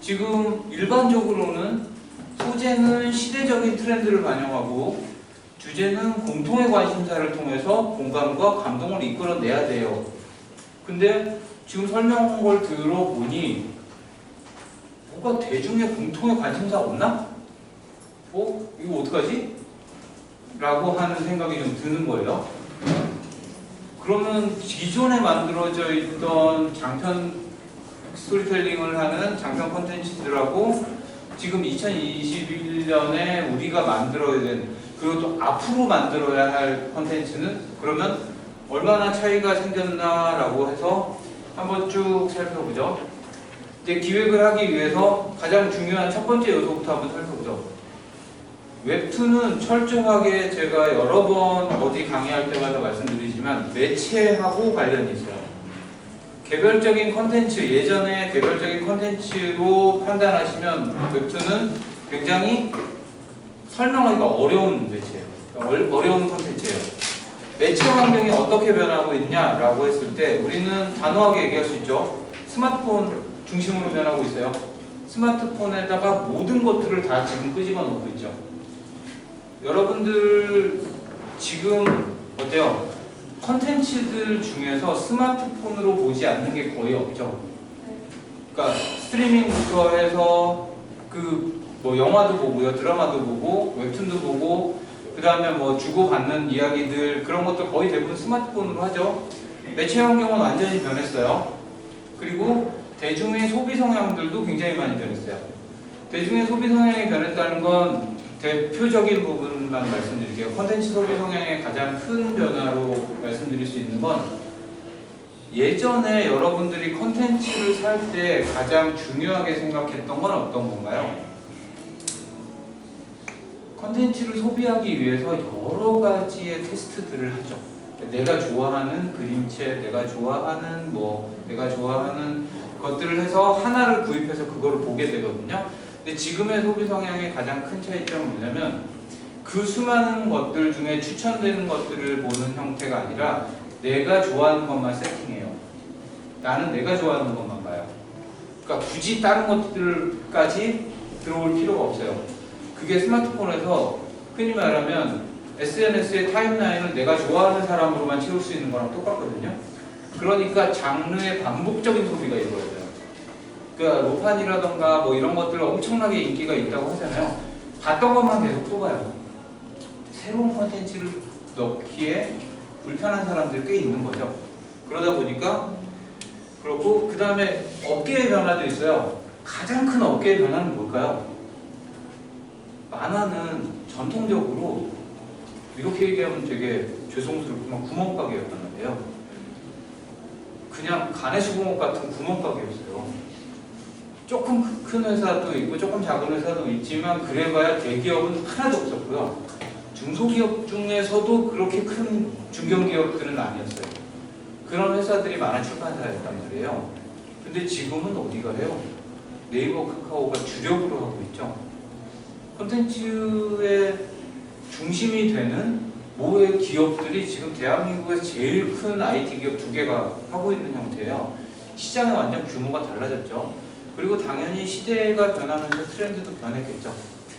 지금 일반적으로는 소재는 시대적인 트렌드를 반영하고 주제는 공통의 관심사를 통해서 공감과 감동을 이끌어내야 돼요. 근데 지금 설명한 걸 들어보니 뭐가 대중의 공통의 관심사 없나? 이거 어떡하지? 라고 하는 생각이 좀 드는 거예요. 그러면 기존에 만들어져 있던 장편 스토리텔링을 하는 장편 콘텐츠들하고 지금 2021년에 우리가 만들어야 된, 그리고 또 앞으로 만들어야 할 콘텐츠는 그러면 얼마나 차이가 생겼나라고 해서 한번 쭉 살펴보죠. 이제 기획을 하기 위해서 가장 중요한 첫 번째 요소부터 한번 살펴보죠. 웹툰은 철저하게 제가 여러 번 어디 강의할 때마다 말씀드리지만 매체하고 관련이 있어요. 개별적인 컨텐츠, 예전에 개별적인 컨텐츠로 판단하시면 웹툰은 굉장히 설명하기가 어려운 매체예요. 어려운 컨텐츠예요. 매체 환경이 어떻게 변하고 있냐라고 했을 때 우리는 단호하게 얘기할 수 있죠. 스마트폰 중심으로 변하고 있어요. 스마트폰에다가 모든 것들을 다 지금 끄집어 놓고 있죠. 여러분들 지금 어때요? 컨텐츠들 중에서 스마트폰으로 보지 않는 게 거의 없죠. 그러니까 스트리밍부터 해서 뭐 영화도 보고요, 드라마도 보고, 웹툰도 보고, 그 다음에 뭐 주고받는 이야기들, 그런 것들 거의 대부분 스마트폰으로 하죠. 매체 환경은 완전히 변했어요. 그리고 대중의 소비 성향들도 굉장히 많이 변했어요. 대중의 소비 성향이 변했다는 건 대표적인 부분만 말씀드릴게요. 콘텐츠 소비 성향의 가장 큰 변화로 말씀드릴 수 있는 건, 예전에 여러분들이 콘텐츠를 살 때 가장 중요하게 생각했던 건 어떤 건가요? 콘텐츠를 소비하기 위해서 여러 가지의 테스트들을 하죠. 내가 좋아하는 그림체, 내가 좋아하는 것들을 해서 하나를 구입해서 그거를 보게 되거든요. 근데 지금의 소비 성향의 가장 큰 차이점은 뭐냐면, 그 수많은 것들 중에 추천되는 것들을 보는 형태가 아니라 내가 좋아하는 것만 세팅해요. 나는 내가 좋아하는 것만 봐요. 그러니까 굳이 다른 것들까지 들어올 필요가 없어요. 그게 스마트폰에서 흔히 말하면 SNS의 타임라인을 내가 좋아하는 사람으로만 채울 수 있는 거랑 똑같거든요. 그러니까 장르의 반복적인 소비가 이루어져요. 그러니까 로판이라던가 뭐 이런 것들 엄청나게 인기가 있다고 하잖아요. 봤던 것만 계속 또 봐요. 새로운 콘텐츠를 넣기에 불편한 사람들이 꽤 있는 거죠. 그러다 보니까 그렇고, 그 다음에 업계의 변화도 있어요. 가장 큰 업계의 변화는 뭘까요? 만화는 전통적으로 이렇게 얘기하면 되게 죄송스럽지만 구멍가게였단 말이에요. 그냥 가내수공업 같은 구멍가게였어요. 조금 큰 회사도 있고 조금 작은 회사도 있지만 그래봐야 대기업은 하나도 없었고요. 중소기업 중에서도 그렇게 큰 중견기업들은 아니었어요. 그런 회사들이 많은 출판사였단 말이에요. 근데 지금은 어디가 해요? 네이버, 카카오가 주력으로 하고 있죠. 콘텐츠의 중심이 되는 모의 기업들이 지금 대한민국에서 제일 큰 IT 기업 2개가 하고 있는 형태예요. 시장의 완전 규모가 달라졌죠. 그리고 당연히 시대가 변하면서 트렌드도 변했겠죠.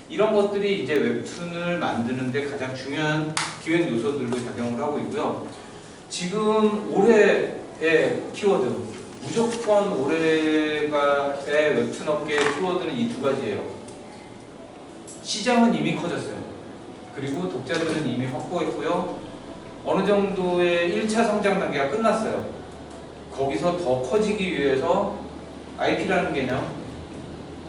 이런 것들이 이제 웹툰을 만드는데 가장 중요한 기획 요소들로 작용을 하고 있고요. 지금 올해의 키워드, 무조건 올해의 웹툰 업계의 키워드는 이 두 가지예요. 시장은 이미 커졌어요. 그리고 독자들은 이미 확보했고요. 어느 정도의 1차 성장 단계가 끝났어요. 거기서 더 커지기 위해서 IP라는 개념,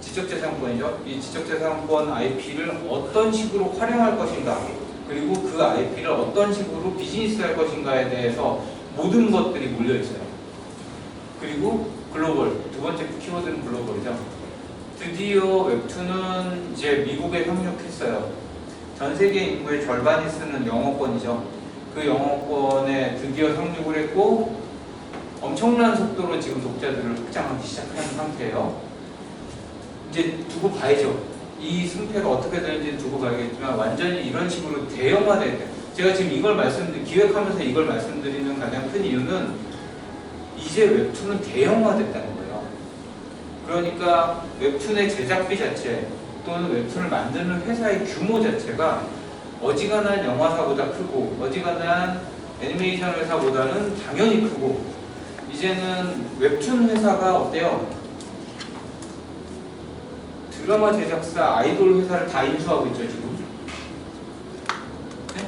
지적재산권이죠. 이 지적재산권 IP를 어떤 식으로 활용할 것인가, 그리고 그 IP를 어떤 식으로 비즈니스할 것인가에 대해서 모든 것들이 몰려있어요. 그리고 글로벌, 두 번째 키워드는 글로벌이죠. 드디어 웹툰은 이제 미국에 상륙했어요. 전 세계 인구의 절반이 쓰는 영어권이죠. 그 영어권에 드디어 상륙을 했고 엄청난 속도로 지금 독자들을 확장하기 시작한 상태예요. 이제 두고 봐야죠. 이 승패가 어떻게 되는지 두고 봐야겠지만 완전히 이런 식으로 대형화될 때, 제가 지금 이걸 기획하면서 이걸 말씀드리는 가장 큰 이유는 이제 웹툰은 대형화됐다는 거예요. 그러니까 웹툰의 제작비 자체 또는 웹툰을 만드는 회사의 규모 자체가 어지간한 영화사보다 크고 어지간한 애니메이션 회사보다는 당연히 크고, 이제는 웹툰 회사가 어때요? 드라마 제작사, 아이돌 회사를 다 인수하고 있죠 지금. 네?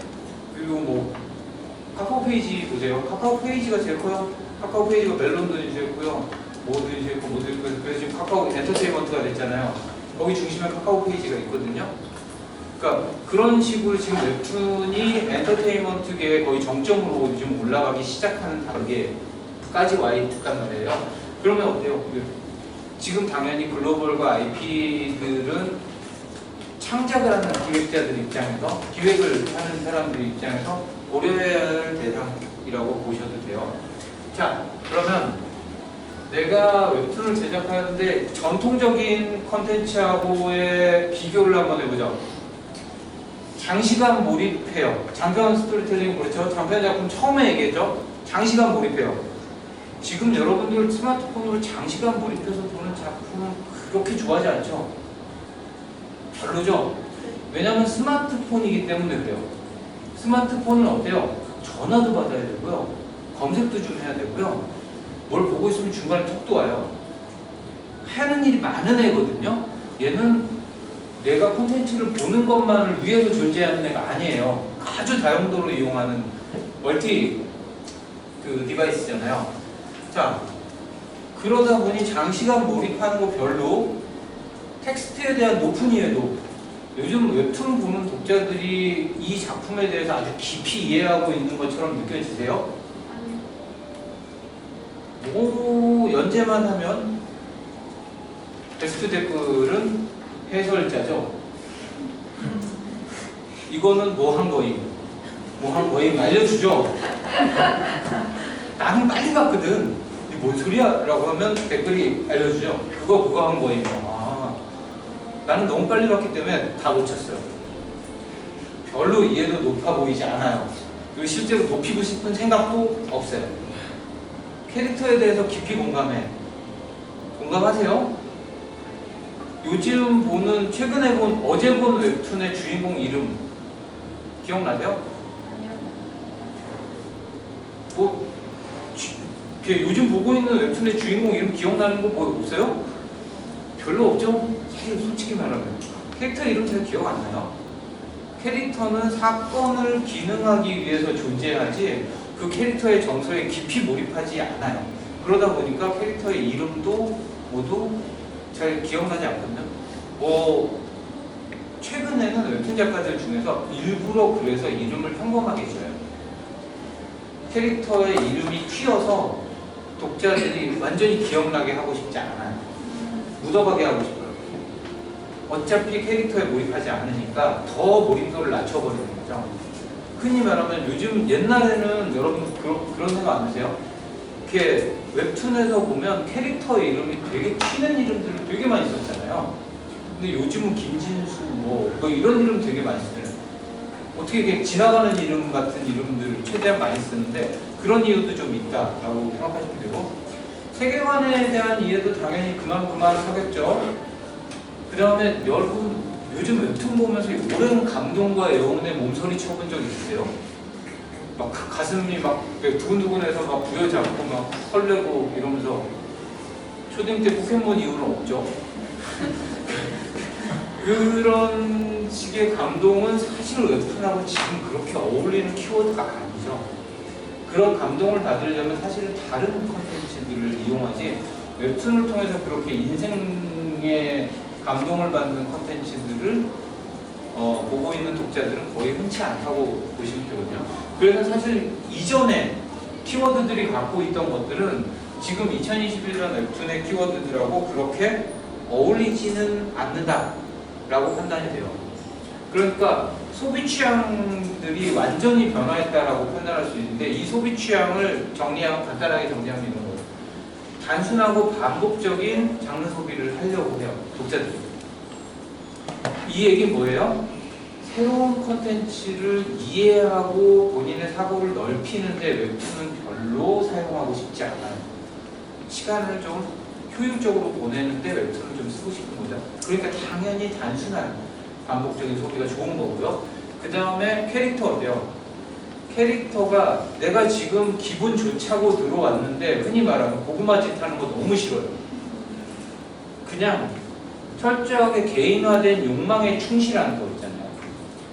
그리고 뭐 카카오 페이지 보세요. 카카오 페이지가 제일 커요. 카카오 페이지가 멜론들이 제일 크고요. 뭐들이 제일 크고 뭐들이 크고, 그래서 지금 카카오 엔터테인먼트가 됐잖아요. 거기 중심에 카카오 페이지가 있거든요. 그러니까 그런 식으로 지금 웹툰이 엔터테인먼트계에 거의 정점으로 요즘 올라가기 시작하는 단계까지 와 있단 말이에요. 그러면 어때요? 지금 당연히 글로벌과 IP들은 창작을 하는 기획자들 입장에서, 기획을 하는 사람들 입장에서 고려해야 할 대상이라고 보셔도 돼요. 자, 그러면 내가 웹툰을 제작하는데 전통적인 컨텐츠하고의 비교를 한번 해보죠. 장시간 몰입해요. 장편 스토리텔링, 그렇죠? 장편 작품 처음에 얘기했죠? 장시간 몰입해요. 지금 여러분들 스마트폰으로 장시간 몰입해서 보는 작품은 그렇게 좋아하지 않죠? 별로죠? 왜냐하면 스마트폰이기 때문에 그래요. 스마트폰은 어때요? 전화도 받아야 되고요. 검색도 좀 해야 되고요. 뭘 보고 있으면 중간에 톡도 와요. 하는 일이 많은 애거든요. 얘는 내가 콘텐츠를 보는 것만을 위해서 존재하는 애가 아니에요. 아주 다용도로 이용하는 멀티 디바이스잖아요. 자, 그러다 보니 장시간 몰입하는 거 별로, 텍스트에 대한 높은 이해도, 요즘 웹툰 보는 독자들이 이 작품에 대해서 아주 깊이 이해하고 있는 것처럼 느껴지세요? 뭐 연재만 하면 베스트 댓글은 해설자죠. 이거는 뭐 한 거임? 뭐 한 거임? 알려주죠. 나는 빨리 봤거든. 이게 뭔 소리야? 라고 하면 댓글이 알려주죠. 그거 한 거임. 아, 나는 너무 빨리 봤기 때문에 다 놓쳤어요. 별로 이해도 높아 보이지 않아요. 그리고 실제로 높이고 싶은 생각도 없어요. 캐릭터에 대해서 깊이 공감해. 공감하세요? 요즘 최근에 어제 본 웹툰의 주인공 이름 기억나세요? 뭐, 요즘 보고 있는 웹툰의 주인공 이름 기억나는 거 뭐 없어요? 별로 없죠? 사실 솔직히 말하면 캐릭터 이름 잘 기억 안 나요. 캐릭터는 사건을 기능하기 위해서 존재하지 그 캐릭터의 정서에 깊이 몰입하지 않아요. 그러다 보니까 캐릭터의 이름도 모두 잘 기억나지 않거든요. 최근에는 웹툰 작가들 중에서 일부러 그래서 이름을 평범하게 지어요. 캐릭터의 이름이 튀어서 독자들이 완전히 기억나게 하고 싶지 않아요. 묻어가게 하고 싶어요. 어차피 캐릭터에 몰입하지 않으니까 더 몰입도를 낮춰버리는 거죠. 흔히 말하면 요즘, 옛날에는 여러분 그런 생각 안 드세요? 이렇게 웹툰에서 보면 캐릭터 이름이 되게 튀는 이름들을 되게 많이 썼잖아요. 근데 요즘은 김진수 뭐 이런 이름 되게 많이 써요. 어떻게 이렇게 지나가는 이름 같은 이름들을 최대한 많이 쓰는데 그런 이유도 좀 있다라고 생각하시면 되고, 세계관에 대한 이해도 당연히 그만큼 하겠죠. 그 다음에 여러분 요즘 웹툰 보면서 오랜 감동과 애원에 몸서리 쳐본 적 있으세요? 막 가슴이 막 두근두근해서 막 부여잡고 막 설레고 이러면서 초딩 때 포켓몬 이후는 없죠. 그런 식의 감동은 사실 웹툰하고 지금 그렇게 어울리는 키워드가 아니죠. 그런 감동을 받으려면 사실은 다른 컨텐츠들을 이용하지 웹툰을 통해서 그렇게 인생의 감동을 받는 컨텐츠들을 보고 있는 독자들은 거의 흔치 않다고 보시면 되거든요. 그래서 사실 이전에 키워드들이 갖고 있던 것들은 지금 2021년 웹툰의 키워드들하고 그렇게 어울리지는 않는다라고 판단이 돼요. 그러니까 소비 취향들이 완전히 변화했다라고 판단할 수 있는데 이 소비 취향을 간단하게 정리하면 이런 거예요. 단순하고 반복적인 장르 소비를 하려고 해요, 독자들이. 이 얘기는 뭐예요? 새로운 콘텐츠를 이해하고 본인의 사고를 넓히는데 웹툰은 별로 사용하고 싶지 않아요. 시간을 좀 효율적으로 보내는데 웹툰을 좀 쓰고 싶은 거죠. 그러니까 당연히 단순한 반복적인 소비가 좋은 거고요. 그 다음에 캐릭터 어때요? 캐릭터가 내가 지금 기분 좋자고 들어왔는데 흔히 말하는 고구마짓 하는 거 너무 싫어요. 그냥 철저하게 개인화된 욕망에 충실하는 거 있잖아요.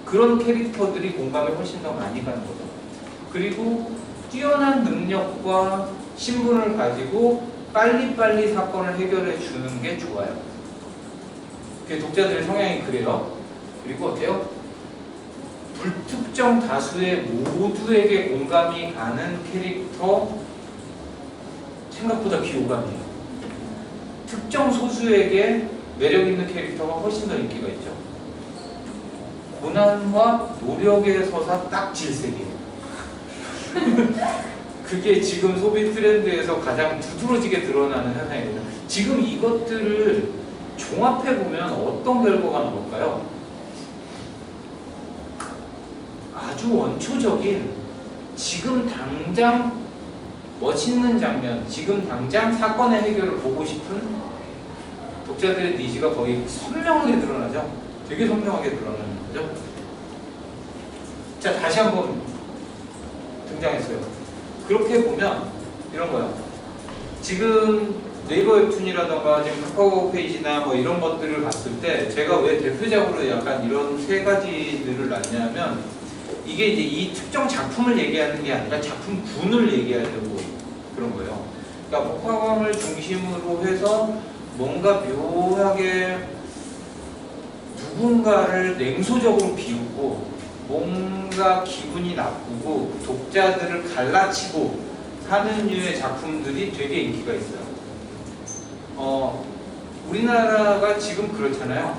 그런 캐릭터들이 공감에 훨씬 더 많이 가는 거죠. 그리고 뛰어난 능력과 신분을 가지고 빨리빨리 사건을 해결해 주는 게 좋아요. 그게 독자들의 성향이 그래요. 그리고 어때요? 불특정 다수의 모두에게 공감이 가는 캐릭터 생각보다 비호감이에요. 특정 소수에게 매력 있는 캐릭터가 훨씬 더 인기가 있죠. 고난과 노력의 서사 딱 질색이에요. 그게 지금 소비 트렌드에서 가장 두드러지게 드러나는 현상입니다. 지금 이것들을 종합해보면 어떤 결과가 나올까요? 아주 원초적인 지금 당장 멋있는 장면, 지금 당장 사건의 해결을 보고 싶은 독자들의 니즈가 거의 선명하게 드러나죠. 되게 선명하게 드러나는 거죠. 자, 다시 한번 등장했어요. 그렇게 보면 이런 거예요. 지금 네이버 웹툰이라던가 지금 카카오 페이지나 뭐 이런 것들을 봤을 때 제가 왜 대표적으로 약간 이런 세 가지들을 놨냐면 이게 이제 이 특정 작품을 얘기하는 게 아니라 작품군을 얘기하려고 그런 거예요. 그러니까 복화광을 중심으로 해서 뭔가 묘하게 누군가를 냉소적으로 비우고 뭔가 기분이 나쁘고 독자들을 갈라치고 하는 류의 작품들이 되게 인기가 있어요. 우리나라가 지금 그렇잖아요.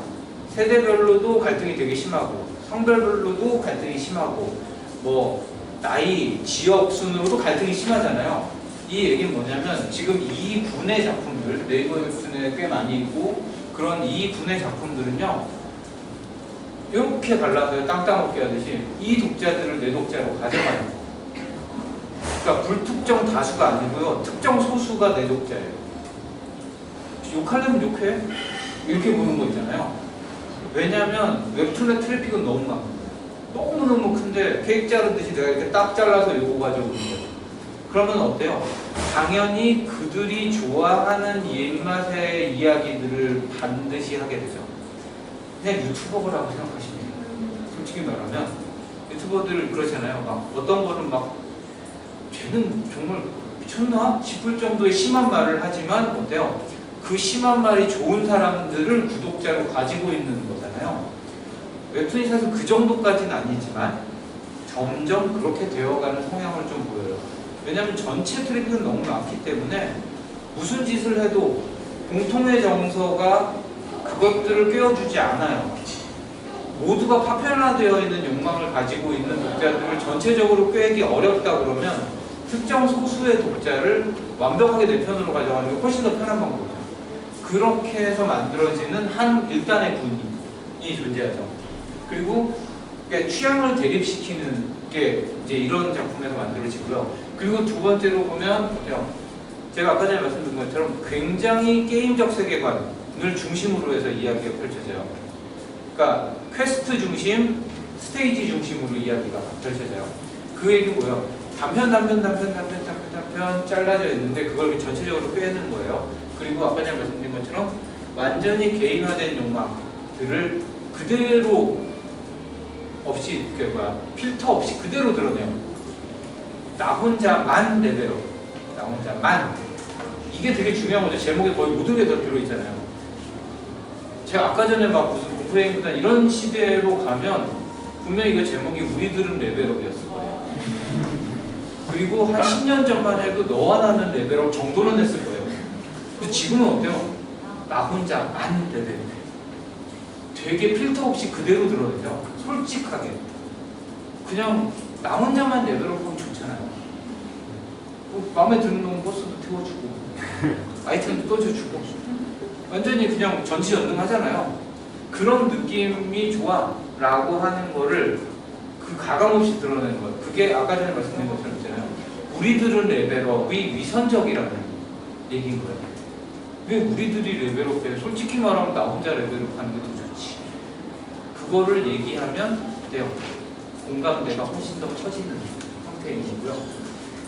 세대별로도 갈등이 되게 심하고 성별별로도 갈등이 심하고 뭐 나이, 지역 순으로도 갈등이 심하잖아요. 이 얘기는 뭐냐면 지금 이 군의 작품들, 네이버 웹툰에 꽤 많이 있고 그런 이 군의 작품들은요 이렇게 갈라서 땅땅 먹게 하듯이 이 독자들을 내 독자로 가져가요. 그러니까 불특정 다수가 아니고요 특정 소수가 내 독자예요. 욕하려면 욕해? 이렇게 보는 거 있잖아요. 왜냐하면 웹툰의 트래픽은 너무 많고 너무너무 큰데 케이크 자르듯이 내가 이렇게 딱 잘라서 요거 가져오는 거예요. 그러면 어때요? 당연히 그들이 좋아하는 입맛의 이야기들을 반드시 하게 되죠. 그냥 유튜버라고 생각하시면 돼요. 솔직히 말하면 유튜버들 그렇잖아요. 막 어떤 거는 막 쟤는 정말 미쳤나 싶을 정도의 심한 말을 하지만 어때요? 그 심한 말이 좋은 사람들을 구독자로 가지고 있는 거잖아요. 웹툰이 사실 그 정도까지는 아니지만 점점 그렇게 되어가는 성향을 좀 보여요. 왜냐하면 전체 트래픽은 너무 많기 때문에 무슨 짓을 해도 공통의 정서가 그것들을 꿰어주지 않아요. 모두가 파편화되어 있는 욕망을 가지고 있는 독자들을 전체적으로 꿰기 어렵다 그러면 특정 소수의 독자를 완벽하게 내 편으로 가져가는 게 훨씬 더 편한 방법이죠. 그렇게 해서 만들어지는 한 일단의 군이 존재하죠. 그리고 취향을 대립시키는 게 이제 이런 작품에서 만들어지고요. 그리고 두 번째로 보면 제가 아까 전에 말씀드린 것처럼 굉장히 게임적 세계관을 중심으로 해서 이야기가 펼쳐져요. 그러니까 퀘스트 중심, 스테이지 중심으로 이야기가 펼쳐져요. 그 얘기 뭐예요? 단편 잘라져 있는데 그걸 전체적으로 빼는 거예요. 그리고 아까 제가 말씀드린 것처럼 완전히 개인화된 욕망들을 그대로 없이 필터 없이 그대로 드러내요. 나 혼자만 레벨업. 나 혼자만. 이게 되게 중요한 거죠. 제목에 거의 모든 게 다 들어있잖아요. 제가 아까 전에 막 무슨 공포행구단 이런 시대로 가면 분명히 이거 제목이 우리들은 레벨업이었을 거예요. 그리고 한 10년 전만 해도 너와 나는 레벨업 정도는 했을 거예요. 근데 지금은 어때요? 나 혼자만 레벨업. 되게 필터 없이 그대로 드러내죠. 솔직하게. 그냥 나 혼자만 레벨업하면 좋잖아요. 뭐 마음에 드는 놈은 버스도 태워주고 아이템도 떠줘주고 완전히 그냥 전지전능하잖아요. 그런 느낌이 좋아 라고 하는 거를 그 가감없이 드러내는 거예요. 그게 아까 전에 말씀드린 것처럼 있잖아요. 우리들은 레벨업이 위선적이라는 얘기인 거예요. 왜 우리들이 레벨업해? 솔직히 말하면 나 혼자 레벨업하는 게 더 좋지. 그거를 얘기하면 돼요. 공감대가 훨씬 더 커지는 형태인 거고요.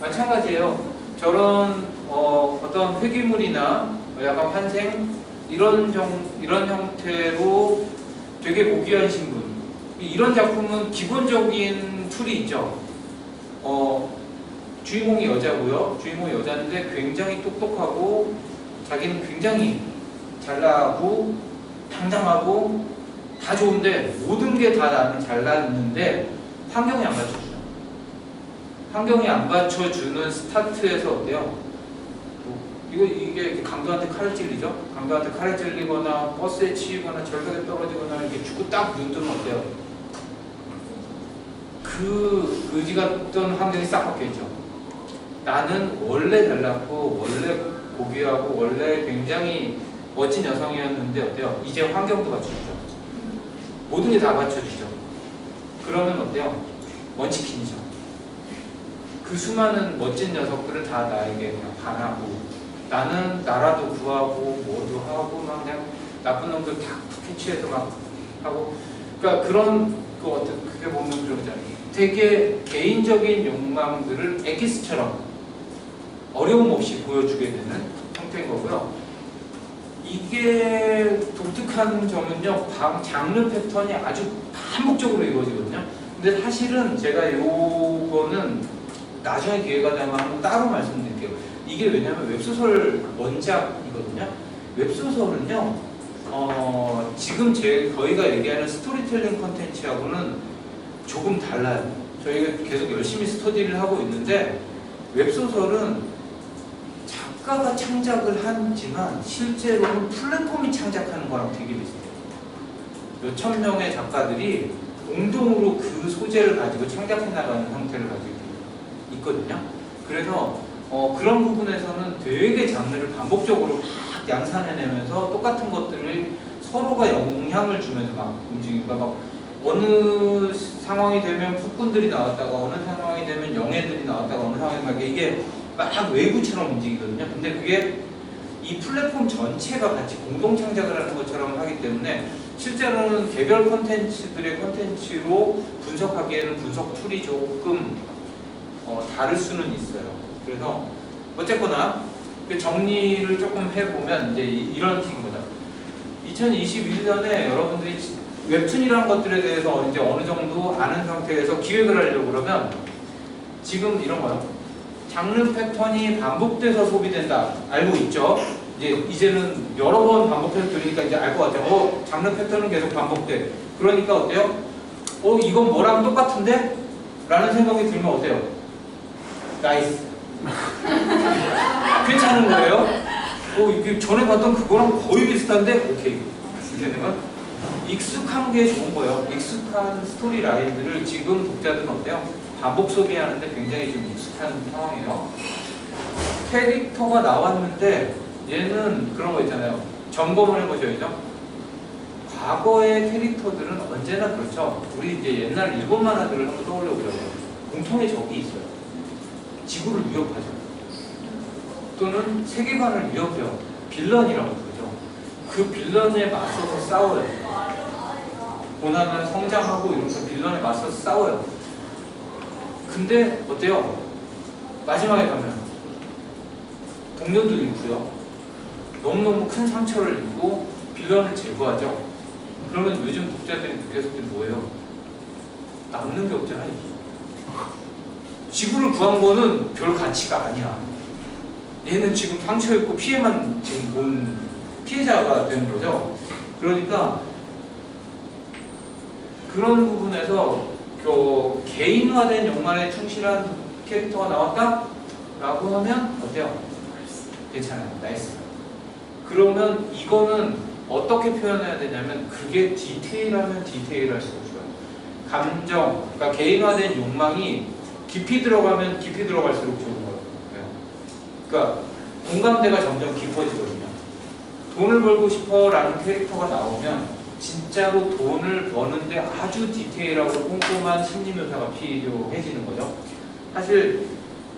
마찬가지예요. 저런 어떤 회귀물이나 약간 환생 이런 형태로 되게 고귀한 신분 이런 작품은 기본적인 툴이 있죠. 주인공이 여자고요. 주인공이 여자인데 굉장히 똑똑하고 자기는 굉장히 잘나고 당당하고 다 좋은데 모든 게 다 나는 잘났는데 환경이 안 받쳐주죠. 환경이 안 받쳐주는 스타트에서 어때요? 이게 강도한테 칼을 찔리죠? 강도한테 칼을 찔리거나 버스에 치이거나 절벽에 떨어지거나 이렇게 죽고 딱 눈 뜨면 어때요? 그 의지가 있던 환경이 싹 바뀌었죠. 나는 원래 잘났고 원래 고귀하고 원래 굉장히 멋진 여성이었는데 어때요? 이제 환경도 받쳐주죠. 모든 게 다 받쳐주죠. 그러면 어때요? 먼치킨이죠. 그 수많은 멋진 녀석들을 다 나에게 그냥 반하고 나는 나라도 구하고 뭐도 하고 막 그냥 나쁜 놈들 다 캐치해서 막 하고 그러니까 그런 그게 보면 그런 거잖아요. 되게 개인적인 욕망들을 엑기스처럼 어려움 없이 보여주게 되는 형태인 거고요. 이게 독특한 점은요, 장르 패턴이 아주 반복적으로 이루어지거든요. 근데 사실은 제가 요거는 나중에 기회가 되면 한번 따로 말씀드릴게요. 이게 왜냐면 웹소설 원작이거든요. 웹소설은요, 지금 저희가 얘기하는 스토리텔링 컨텐츠하고는 조금 달라요. 저희가 계속 열심히 스터디를 하고 있는데, 웹소설은 작가가 창작을 하지만 실제로는 플랫폼이 창작하는 거랑 되게 비슷해요. 몇천 명의 작가들이 공동으로 그 소재를 가지고 창작해 나가는 형태를 가지고 있거든요. 그래서 그런 부분에서는 되게 장르를 반복적으로 막 양산해내면서 똑같은 것들을 서로가 영향을 주면서 막 움직이니까 막 어느 상황이 되면 폭군들이 나왔다가 어느 상황이 되면 영예들이 나왔다가 어느 상황이 막 이게 막 외구처럼 움직이거든요. 근데 그게 이 플랫폼 전체가 같이 공동 창작을 하는 것처럼 하기 때문에 실제로는 개별 컨텐츠들의 컨텐츠로 분석하기에는 분석 툴이 조금 다를 수는 있어요. 그래서 어쨌거나 정리를 조금 해보면 이제 이런 식입니다. 2021년에 여러분들이 웹툰이라는 것들에 대해서 이제 어느 정도 아는 상태에서 기획을 하려고 그러면 지금 이런 거요. 장르 패턴이 반복돼서 소비된다. 알고 있죠? 이제는 여러 번 반복해서 들으니까 이제 알 것 같아요. 장르 패턴은 계속 반복돼. 그러니까 어때요? 이건 뭐랑 똑같은데? 라는 생각이 들면 어때요? 나이스. 괜찮은 거예요? 이게 전에 봤던 그거랑 거의 비슷한데? 오케이. 이제는 익숙한 게 좋은 거예요. 익숙한 스토리 라인들을 지금 독자들은 어때요? 반복 소비하는데 굉장히 좀 익숙한 상황이에요. 캐릭터가 나왔는데 얘는 그런 거 있잖아요. 점검을 해보셔야죠. 과거의 캐릭터들은 언제나 그렇죠. 우리 이제 옛날 일본 만화들을 한번 떠올려 보자고요. 공통의 적이 있어요. 지구를 위협하죠. 또는 세계관을 위협해요. 빌런이라고 그러죠. 그 빌런에 맞서서 싸워요. 고난을 성장하고 이러면서 빌런에 맞서서 싸워요. 근데 어때요? 마지막에 가면 동료들 있고요. 너무너무 큰 상처를 입고 빌런을 제거하죠. 그러면 요즘 독자들이 느꼈을 때 뭐예요? 남는 게 없잖아. 지구를 구한 거는 별 가치가 아니야. 얘는 지금 상처 입고 피해만 지금 본 피해자가 되는 거죠. 그러니까 그런 부분에서 개인화된 욕망에 충실한 캐릭터가 나왔다? 라고 하면 어때요? 괜찮아요. 나이스. 그러면 이거는 어떻게 표현해야 되냐면 그게 디테일하면 디테일할수록 좋아요. 감정, 그러니까 개인화된 욕망이 깊이 들어가면 깊이 들어갈수록 좋은 거예요. 그러니까 공감대가 점점 깊어지거든요. 돈을 벌고 싶어 라는 캐릭터가 나오면 진짜로 돈을 버는데 아주 디테일하고 꼼꼼한 심리 묘사가 필요해지는 거죠. 사실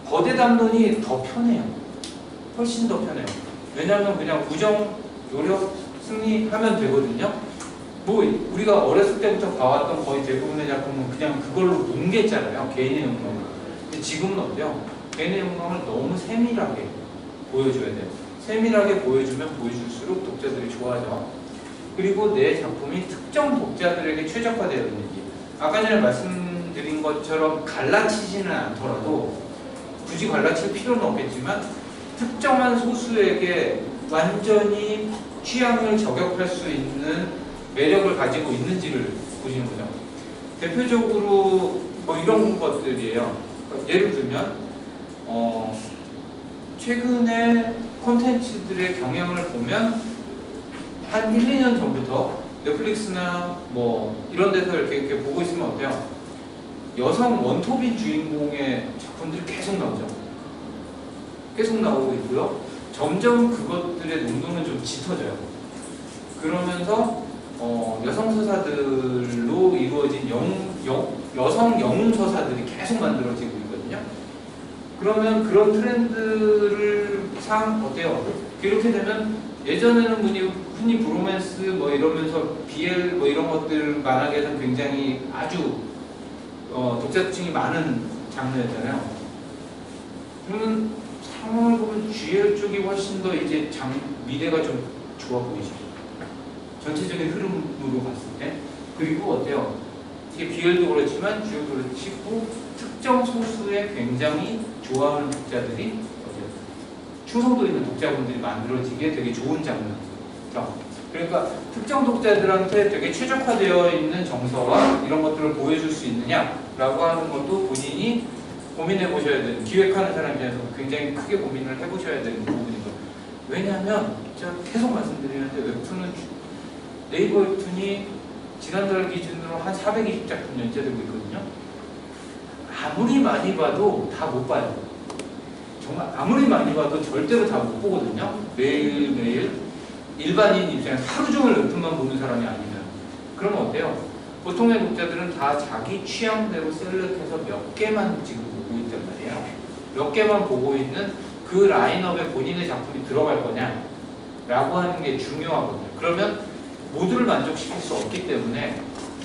거대 담론이 더 편해요. 훨씬 더 편해요. 왜냐하면 그냥 우정, 노력, 승리하면 되거든요. 뭐 우리가 어렸을 때부터 봐왔던 거의 대부분의 작품은 그냥 그걸로 뭉개잖아요. 개인의 욕망을. 근데 지금은 어때요? 개인의 욕망을 너무 세밀하게 보여줘야 돼요. 세밀하게 보여주면 보여줄수록 독자들이 좋아하죠. 그리고 내 작품이 특정 독자들에게 최적화되어 있는지. 아까 전에 말씀드린 것처럼 갈라치지는 않더라도 굳이 갈라칠 필요는 없겠지만 특정한 소수에게 완전히 취향을 저격할 수 있는 매력을 가지고 있는지를 보시는 거죠. 대표적으로 뭐 이런 것들이에요. 예를 들면 최근에 콘텐츠들의 경향을 보면 한 1, 2년 전부터 넷플릭스나 뭐 이런 데서 이렇게 보고 있으면 어때요? 여성 원톱인 주인공의 작품들이 계속 나오죠. 계속 나오고 있고요. 점점 그것들의 농도는 좀 짙어져요. 그러면서 여성 서사들로 이루어진 여성 영웅 서사들이 계속 만들어지고 있거든요. 그러면 그런 트렌드를 어때요? 이렇게 되면 예전에는 흔히 브로맨스 뭐 이러면서 BL 뭐 이런 것들 만화계에서는 굉장히 아주 독자층이 많은 장르였잖아요. 그러면 상황을 보면 GL 쪽이 훨씬 더 이제 미래가 좀 좋아 보이죠. 전체적인 흐름으로 봤을 때. 그리고 어때요? 이게 BL도 그렇지만 GL도 그렇고 특정 소수의 굉장히 좋아하는 독자들이 어때요? 충성도 있는 독자분들이 만들어지기에 되게 좋은 장르죠. 그러니까 특정 독자들한테 되게 최적화되어 있는 정서와 이런 것들을 보여줄 수 있느냐라고 하는 것도 본인이 고민해 보셔야 되는, 기획하는 사람 입장에서 굉장히 크게 고민을 해보셔야 되는 부분이죠. 왜냐하면 제가 계속 말씀드리는데 웹툰은 네이버 웹툰이 지난달 기준으로 한 420작품 연재되고 있거든요. 아무리 많이 봐도 다 못 봐요. 정말 아무리 많이 봐도 절대로 다 못 보거든요. 매일매일 일반인 입장에서 하루 종일 웹툰만 보는 사람이 아니면. 그러면 어때요? 보통의 독자들은 다 자기 취향대로 셀렉해서 몇 개만 지금 보고 있단 말이에요. 몇 개만 보고 있는 그 라인업에 본인의 작품이 들어갈 거냐 라고 하는 게 중요하거든요. 그러면 모두를 만족시킬 수 없기 때문에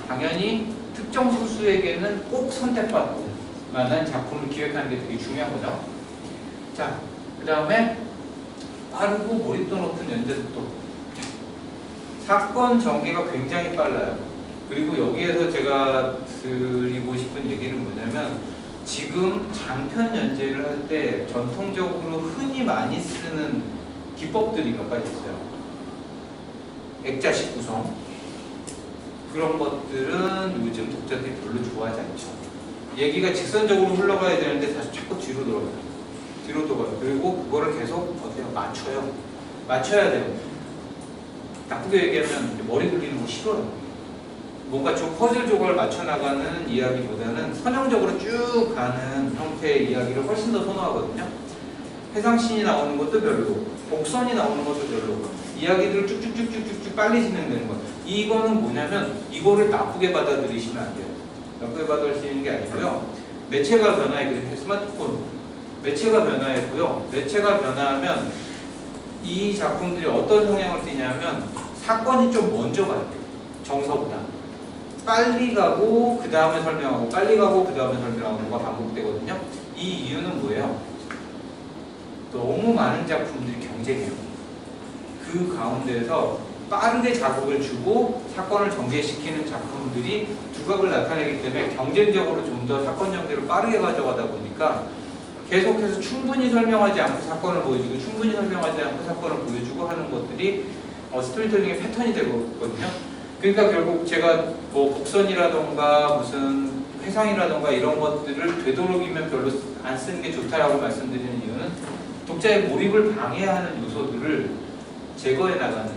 당연히 특정 소수에게는 꼭 선택받을 만한 작품을 기획하는 게 되게 중요한 거죠. 자, 그 다음에 빠르고 몰입도 높은 연재속도. 사건 전개가 굉장히 빨라요. 그리고 여기에서 제가 드리고 싶은 얘기는 뭐냐면 지금 장편 연재를 할 때 전통적으로 흔히 많이 쓰는 기법들이 몇 가지 있어요. 액자식 구성. 그런 것들은 요즘 독자들이 별로 좋아하지 않죠. 얘기가 직선적으로 흘러가야 되는데 다시 자꾸 뒤로 돌아가요. 뒤로 돌아가요. 그리고 그거를 계속 어때요? 맞춰요. 맞춰야 돼요. 나쁘게 얘기하면 머리 굴리는 거 싫어요. 뭔가 좀 퍼즐 조각을 맞춰나가는 이야기보다는 선형적으로 쭉 가는 형태의 이야기를 훨씬 더 선호하거든요. 해상신이 나오는 것도 별로, 복선이 나오는 것도 별로, 이야기들을 쭉쭉쭉쭉쭉 빨리 진행되는 것. 이거는 뭐냐면 이거를 나쁘게 받아들이시면 안 돼요. 나쁘게 받아들이시는 게 아니고요. 매체가 변화했거든요. 스마트폰 매체가 변화했고요. 매체가 변화하면 이 작품들이 어떤 성향을 띠냐면 사건이 좀 먼저 가요. 정서보다. 빨리 가고 그 다음에 설명하고 빨리 가고 그 다음에 설명하고가 반복되거든요. 이 이유는 뭐예요? 너무 많은 작품들이 경쟁해요. 그 가운데서 빠르게 자극을 주고 사건을 전개시키는 작품들이 두각을 나타내기 때문에 경쟁적으로 좀 더 사건 전개를 빠르게 가져가다 보니까 계속해서 충분히 설명하지 않고 사건을 보여주고 충분히 설명하지 않고 사건을 보여주고 하는 것들이 스토리텔링의 패턴이 되거든요. 그러니까 결국 제가 뭐 곡선이라던가 무슨 회상이라던가 이런 것들을 되도록이면 별로 안 쓰는 게 좋다라고 말씀드리는 이유는 독자의 몰입을 방해하는 요소들을 제거해 나가는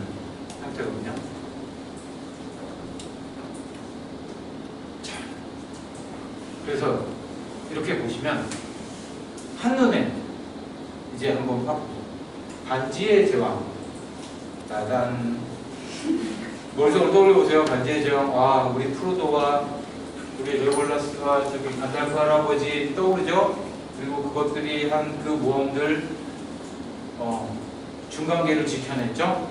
상태거든요. 자, 그래서 이렇게 보시면 한눈에 이제 한번 반지의 제왕 짜잔 머릿속으로 떠올려보세요. 반지의 제왕 와 우리 프로도와 우리 레골라스와 저기 간달프 할아버지 떠오르죠? 그리고 그것들이 한 그 모험들 중간계를 지켜냈죠?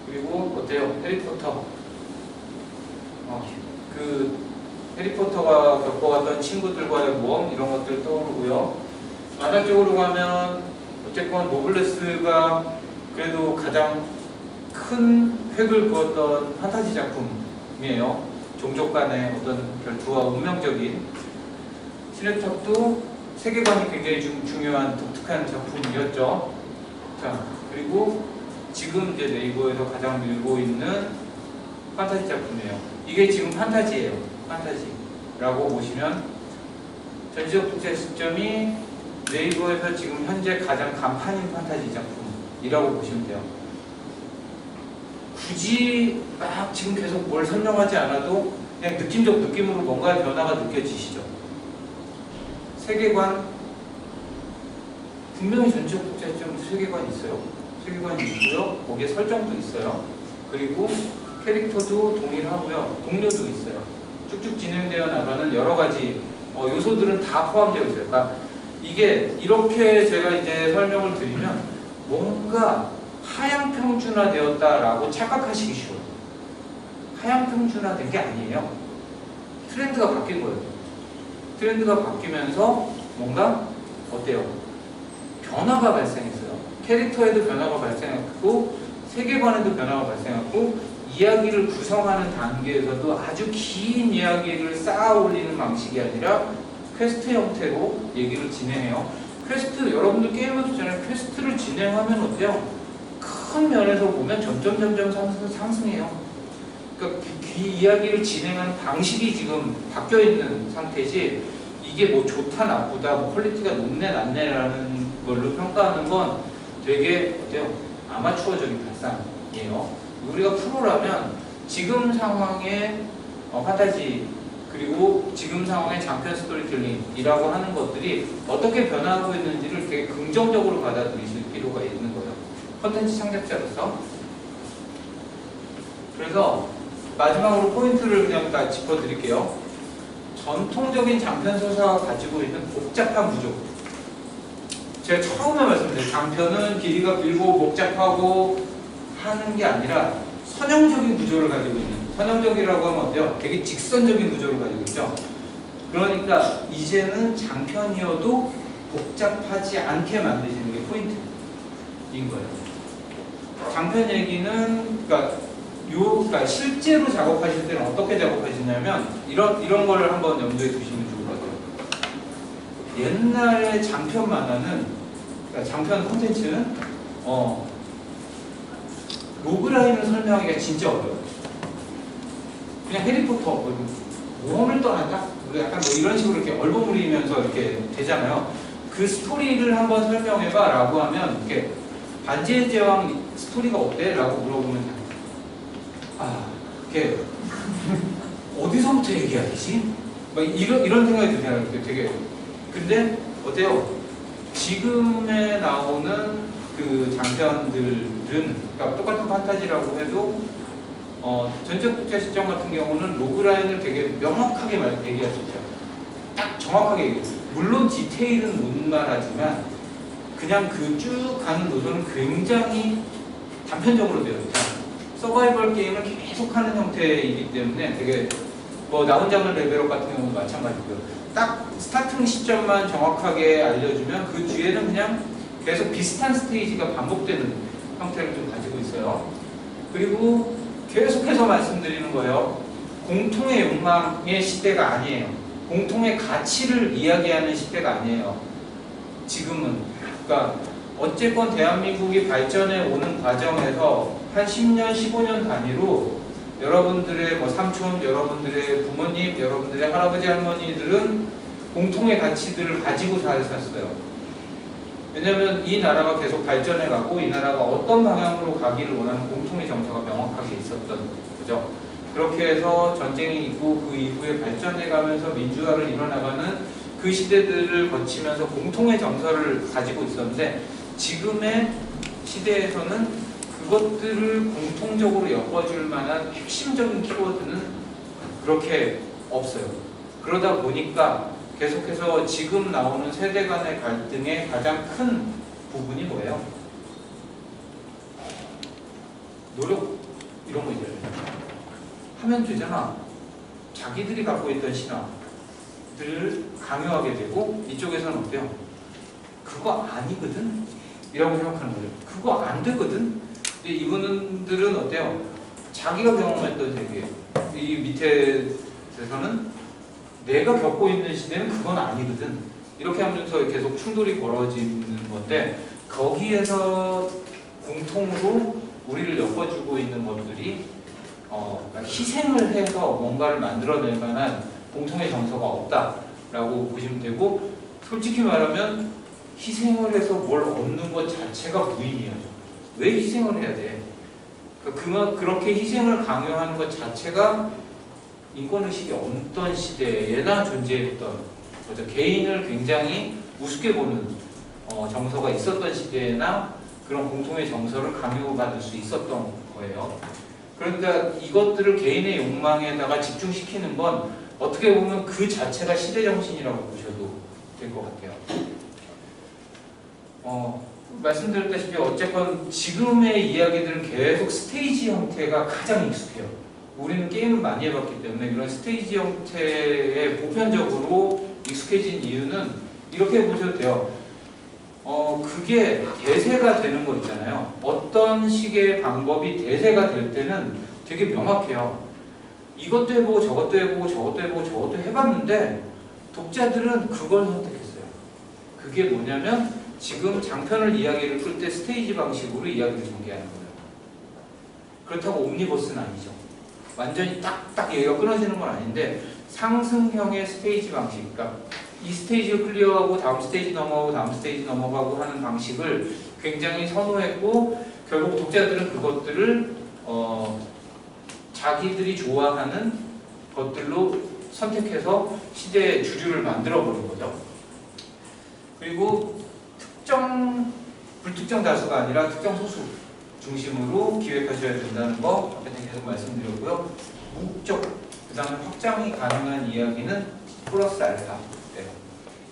그리고 어때요? 해리포터 그 해리포터가 겪어왔던 친구들과의 모험 이런 것들 떠오르고요. 만화 쪽으로 가면 어쨌건 노블레스가 그래도 가장 큰 획을 그었던 판타지 작품이에요. 종족 간의 어떤 결투와 운명적인 시네탑도 세계관이 굉장히 중요한 독특한 작품이었죠. 자, 그리고 지금 이제 네이버에서 가장 밀고 있는 판타지 작품이에요. 이게 지금 판타지예요. 판타지라고 보시면 전지적 독자 시점이 네이버에서 지금 현재 가장 간판인 판타지 작품이라고 보시면 돼요. 굳이 막 지금 계속 뭘 설명하지 않아도 그냥 느낌적 느낌으로 뭔가의 변화가 느껴지시죠? 세계관 분명히 전지적 독자 시점 세계관이 있어요. 세계관이 있고요. 거기에 설정도 있어요. 그리고 캐릭터도 동일하고요. 동료도 있어요. 쭉쭉 진행되어 나가는 여러 가지 요소들은 다 포함되어 있어요. 그러니까 이게 이렇게 제가 이제 설명을 드리면 뭔가 하향평준화 되었다라고 착각하시기 쉬워요. 하향평준화 된 게 아니에요. 트렌드가 바뀐 거예요. 트렌드가 바뀌면서 뭔가 어때요? 변화가 발생했어요. 캐릭터에도 변화가 발생했고 세계관에도 변화가 발생했고 이야기를 구성하는 단계에서도 아주 긴 이야기를 쌓아 올리는 방식이 아니라 퀘스트 형태로 얘기를 진행해요. 퀘스트 여러분들 게임에도 전에 퀘스트를 진행하면 어때요? 큰 면에서 보면 점점 상승해요. 그러니까 그 이야기를 진행하는 방식이 지금 바뀌어 있는 상태지 이게 뭐 좋다 나쁘다 뭐 퀄리티가 높네 낮네라는 걸로 평가하는 건 되게 어때요? 아마추어적인 발상이에요. 우리가 프로라면 지금 상황의 판타지 그리고 지금 상황의 장편 스토리텔링이라고 하는 것들이 어떻게 변화하고 있는지를 되게 긍정적으로 받아들이실 필요가 있는 거예요. 컨텐츠 창작자로서. 그래서 마지막으로 포인트를 그냥 다 짚어드릴게요. 전통적인 장편 소설가 가지고 있는 복잡한 구조. 제가 처음에 말씀드린 장편은 길이가 길고 복잡하고 하는 게 아니라 선형적인 구조를 가지고 있는 선형적이라고 하면 어때요? 되게 직선적인 구조를 가지고 있죠. 그러니까 이제는 장편이어도 복잡하지 않게 만드시는 게 포인트인 거예요. 장편 얘기는 그러니까 실제로 작업하실 때는 어떻게 작업하시냐면 이런 걸 한번 염두에 두시면 좋을 것 같아요. 옛날에 장편 만화는 그러니까 장편 콘텐츠는 로그라인을 설명하기가 진짜 어려워요. 그냥 해리포터 모험을 떠난다? 약간 뭐 이런 식으로 이렇게 얼버무리면서 이렇게 되잖아요. 그 스토리를 한번 설명해봐 라고 하면 이렇게 반지의 제왕 스토리가 어때? 라고 물어보면 이렇게 어디서부터 얘기해야 되지? 막 이런 생각이 드잖아요. 되게 근데 어때요? 지금에 나오는 그 장편들은 그러니까 똑같은 판타지라고 해도 전적 독자 시점 같은 경우는 로그라인을 되게 명확하게 얘기할 수 있죠. 딱 정확하게 얘기해요. 물론 디테일은 못 말하지만 그냥 그 쭉 가는 노선은 굉장히 단편적으로 되어 있죠. 서바이벌 게임을 계속하는 형태이기 때문에 되게 뭐 나 혼자만 레벨업 같은 경우도 마찬가지고요. 딱 스타팅 시점만 정확하게 알려주면 그 뒤에는 그냥 계속 비슷한 스테이지가 반복되는 형태를 좀 가지고 있어요. 그리고 계속해서 말씀드리는 거예요. 공통의 욕망의 시대가 아니에요. 공통의 가치를 이야기하는 시대가 아니에요. 지금은. 그러니까 어쨌건 대한민국이 발전해 오는 과정에서 한 10년, 15년 단위로 여러분들의 뭐 삼촌, 여러분들의 부모님, 여러분들의 할아버지, 할머니들은 공통의 가치들을 가지고 살았어요. 왜냐하면 이 나라가 계속 발전해가고 이 나라가 어떤 방향으로 가기를 원하는 공통의 정서가 명확하게 있었던 거죠. 그렇게 해서 전쟁이 있고 그 이후에 발전해가면서 민주화를 이뤄나가는 그 시대들을 거치면서 공통의 정서를 가지고 있었는데 지금의 시대에서는 그것들을 공통적으로 엮어줄 만한 핵심적인 키워드는 그렇게 없어요. 그러다 보니까 계속해서 지금 나오는 세대 간의 갈등의 가장 큰 부분이 뭐예요? 노력 이런 거 있잖아요. 하면 되잖아. 자기들이 갖고 있던 신화들을 강요하게 되고 이쪽에서는 어때요? 그거 아니거든? 이라고 생각하는 거죠. 그거 안 되거든? 근데 이분들은 어때요? 자기가 경험했던 세계 이 밑에서는 내가 겪고 있는 시대는 그건 아니거든. 이렇게 하면서 계속 충돌이 벌어지는 건데 거기에서 공통으로 우리를 엮어주고 있는 것들이 희생을 해서 뭔가를 만들어낼 만한 공통의 정서가 없다라고 보시면 되고 솔직히 말하면 희생을 해서 뭘 얻는 것 자체가 무의미하죠. 왜 희생을 해야 돼? 그렇게 희생을 강요하는 것 자체가 인권의식이 없던 시대에나 존재했던 거죠. 개인을 굉장히 우습게 보는 정서가 있었던 시대에나 그런 공통의 정서를 강요받을 수 있었던 거예요. 그러니까 이것들을 개인의 욕망에다가 집중시키는 건 어떻게 보면 그 자체가 시대정신이라고 보셔도 될 것 같아요. 말씀드렸다시피 어쨌건 지금의 이야기들은 계속 스테이지 형태가 가장 익숙해요. 우리는 게임을 많이 해봤기 때문에 그런 스테이지 형태에 보편적으로 익숙해진 이유는 이렇게 보셔도 돼요. 그게 대세가 되는 거 있잖아요. 어떤 식의 방법이 대세가 될 때는 되게 명확해요. 이것도 해보고 저것도 해보고 저것도 해보고 저것도 해봤는데 독자들은 그걸 선택했어요. 그게 뭐냐면 지금 장편을 이야기를 풀 때 스테이지 방식으로 이야기를 전개하는 거예요. 그렇다고 옴니버스는 아니죠. 완전히 딱딱 얘기가 끊어지는 건 아닌데 상승형의 스테이지 방식, 그러니까 이 스테이지를 클리어하고 다음 스테이지 넘어가고 다음 스테이지 넘어가고 하는 방식을 굉장히 선호했고 결국 독자들은 그것들을 자기들이 좋아하는 것들로 선택해서 시대의 주류를 만들어 버린 거죠. 그리고 불특정 다수가 아니라 특정 소수 중심으로 기획하셔야 된다는 거 앞에 계속 말씀드렸고요. 목적, 그 다음에 확장이 가능한 이야기는 플러스 알파. 네.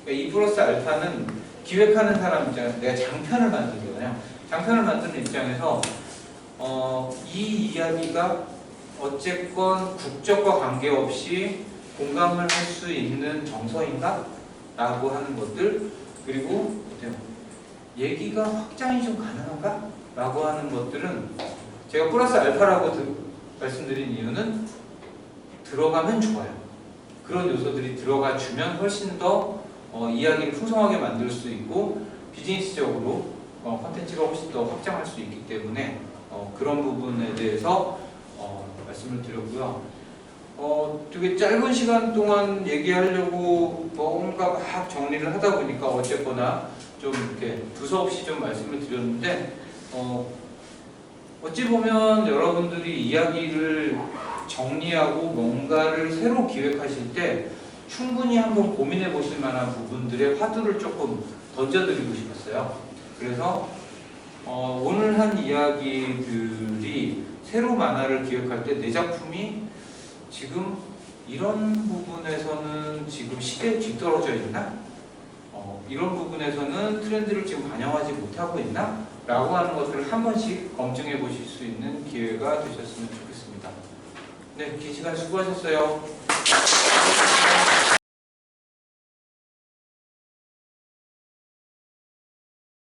그러니까 이 플러스 알파는 기획하는 사람 입장에서 내가 장편을 만들잖아요. 장편을 만드는 입장에서 이 이야기가 어쨌건 국적과 관계없이 공감을 할 수 있는 정서인가? 라고 하는 것들 그리고 얘기가 확장이 좀 가능한가? 라고 하는 것들은 제가 플러스 알파라고 말씀드린 이유는 들어가면 좋아요. 그런 요소들이 들어가 주면 훨씬 더 이야기를 풍성하게 만들 수 있고 비즈니스적으로 콘텐츠가 훨씬 더 확장할 수 있기 때문에 그런 부분에 대해서 말씀을 드렸고요. 되게 짧은 시간 동안 얘기하려고 뭔가 막 정리를 하다 보니까 어쨌거나 좀 이렇게 두서없이 좀 말씀을 드렸는데 어찌 보면 여러분들이 이야기를 정리하고 뭔가를 새로 기획하실 때 충분히 한번 고민해 보실 만한 부분들의 화두를 조금 던져드리고 싶었어요. 그래서 오늘 한 이야기들이 새로 만화를 기획할 때 내 작품이 지금 이런 부분에서는 지금 시대에 뒤떨어져 있나? 이런 부분에서는 트렌드를 지금 반영하지 못하고 있나? 라고 하는 것들을 한 번씩 검증해 보실 수 있는 기회가 되셨으면 좋겠습니다. 네, 긴 시간 수고하셨어요.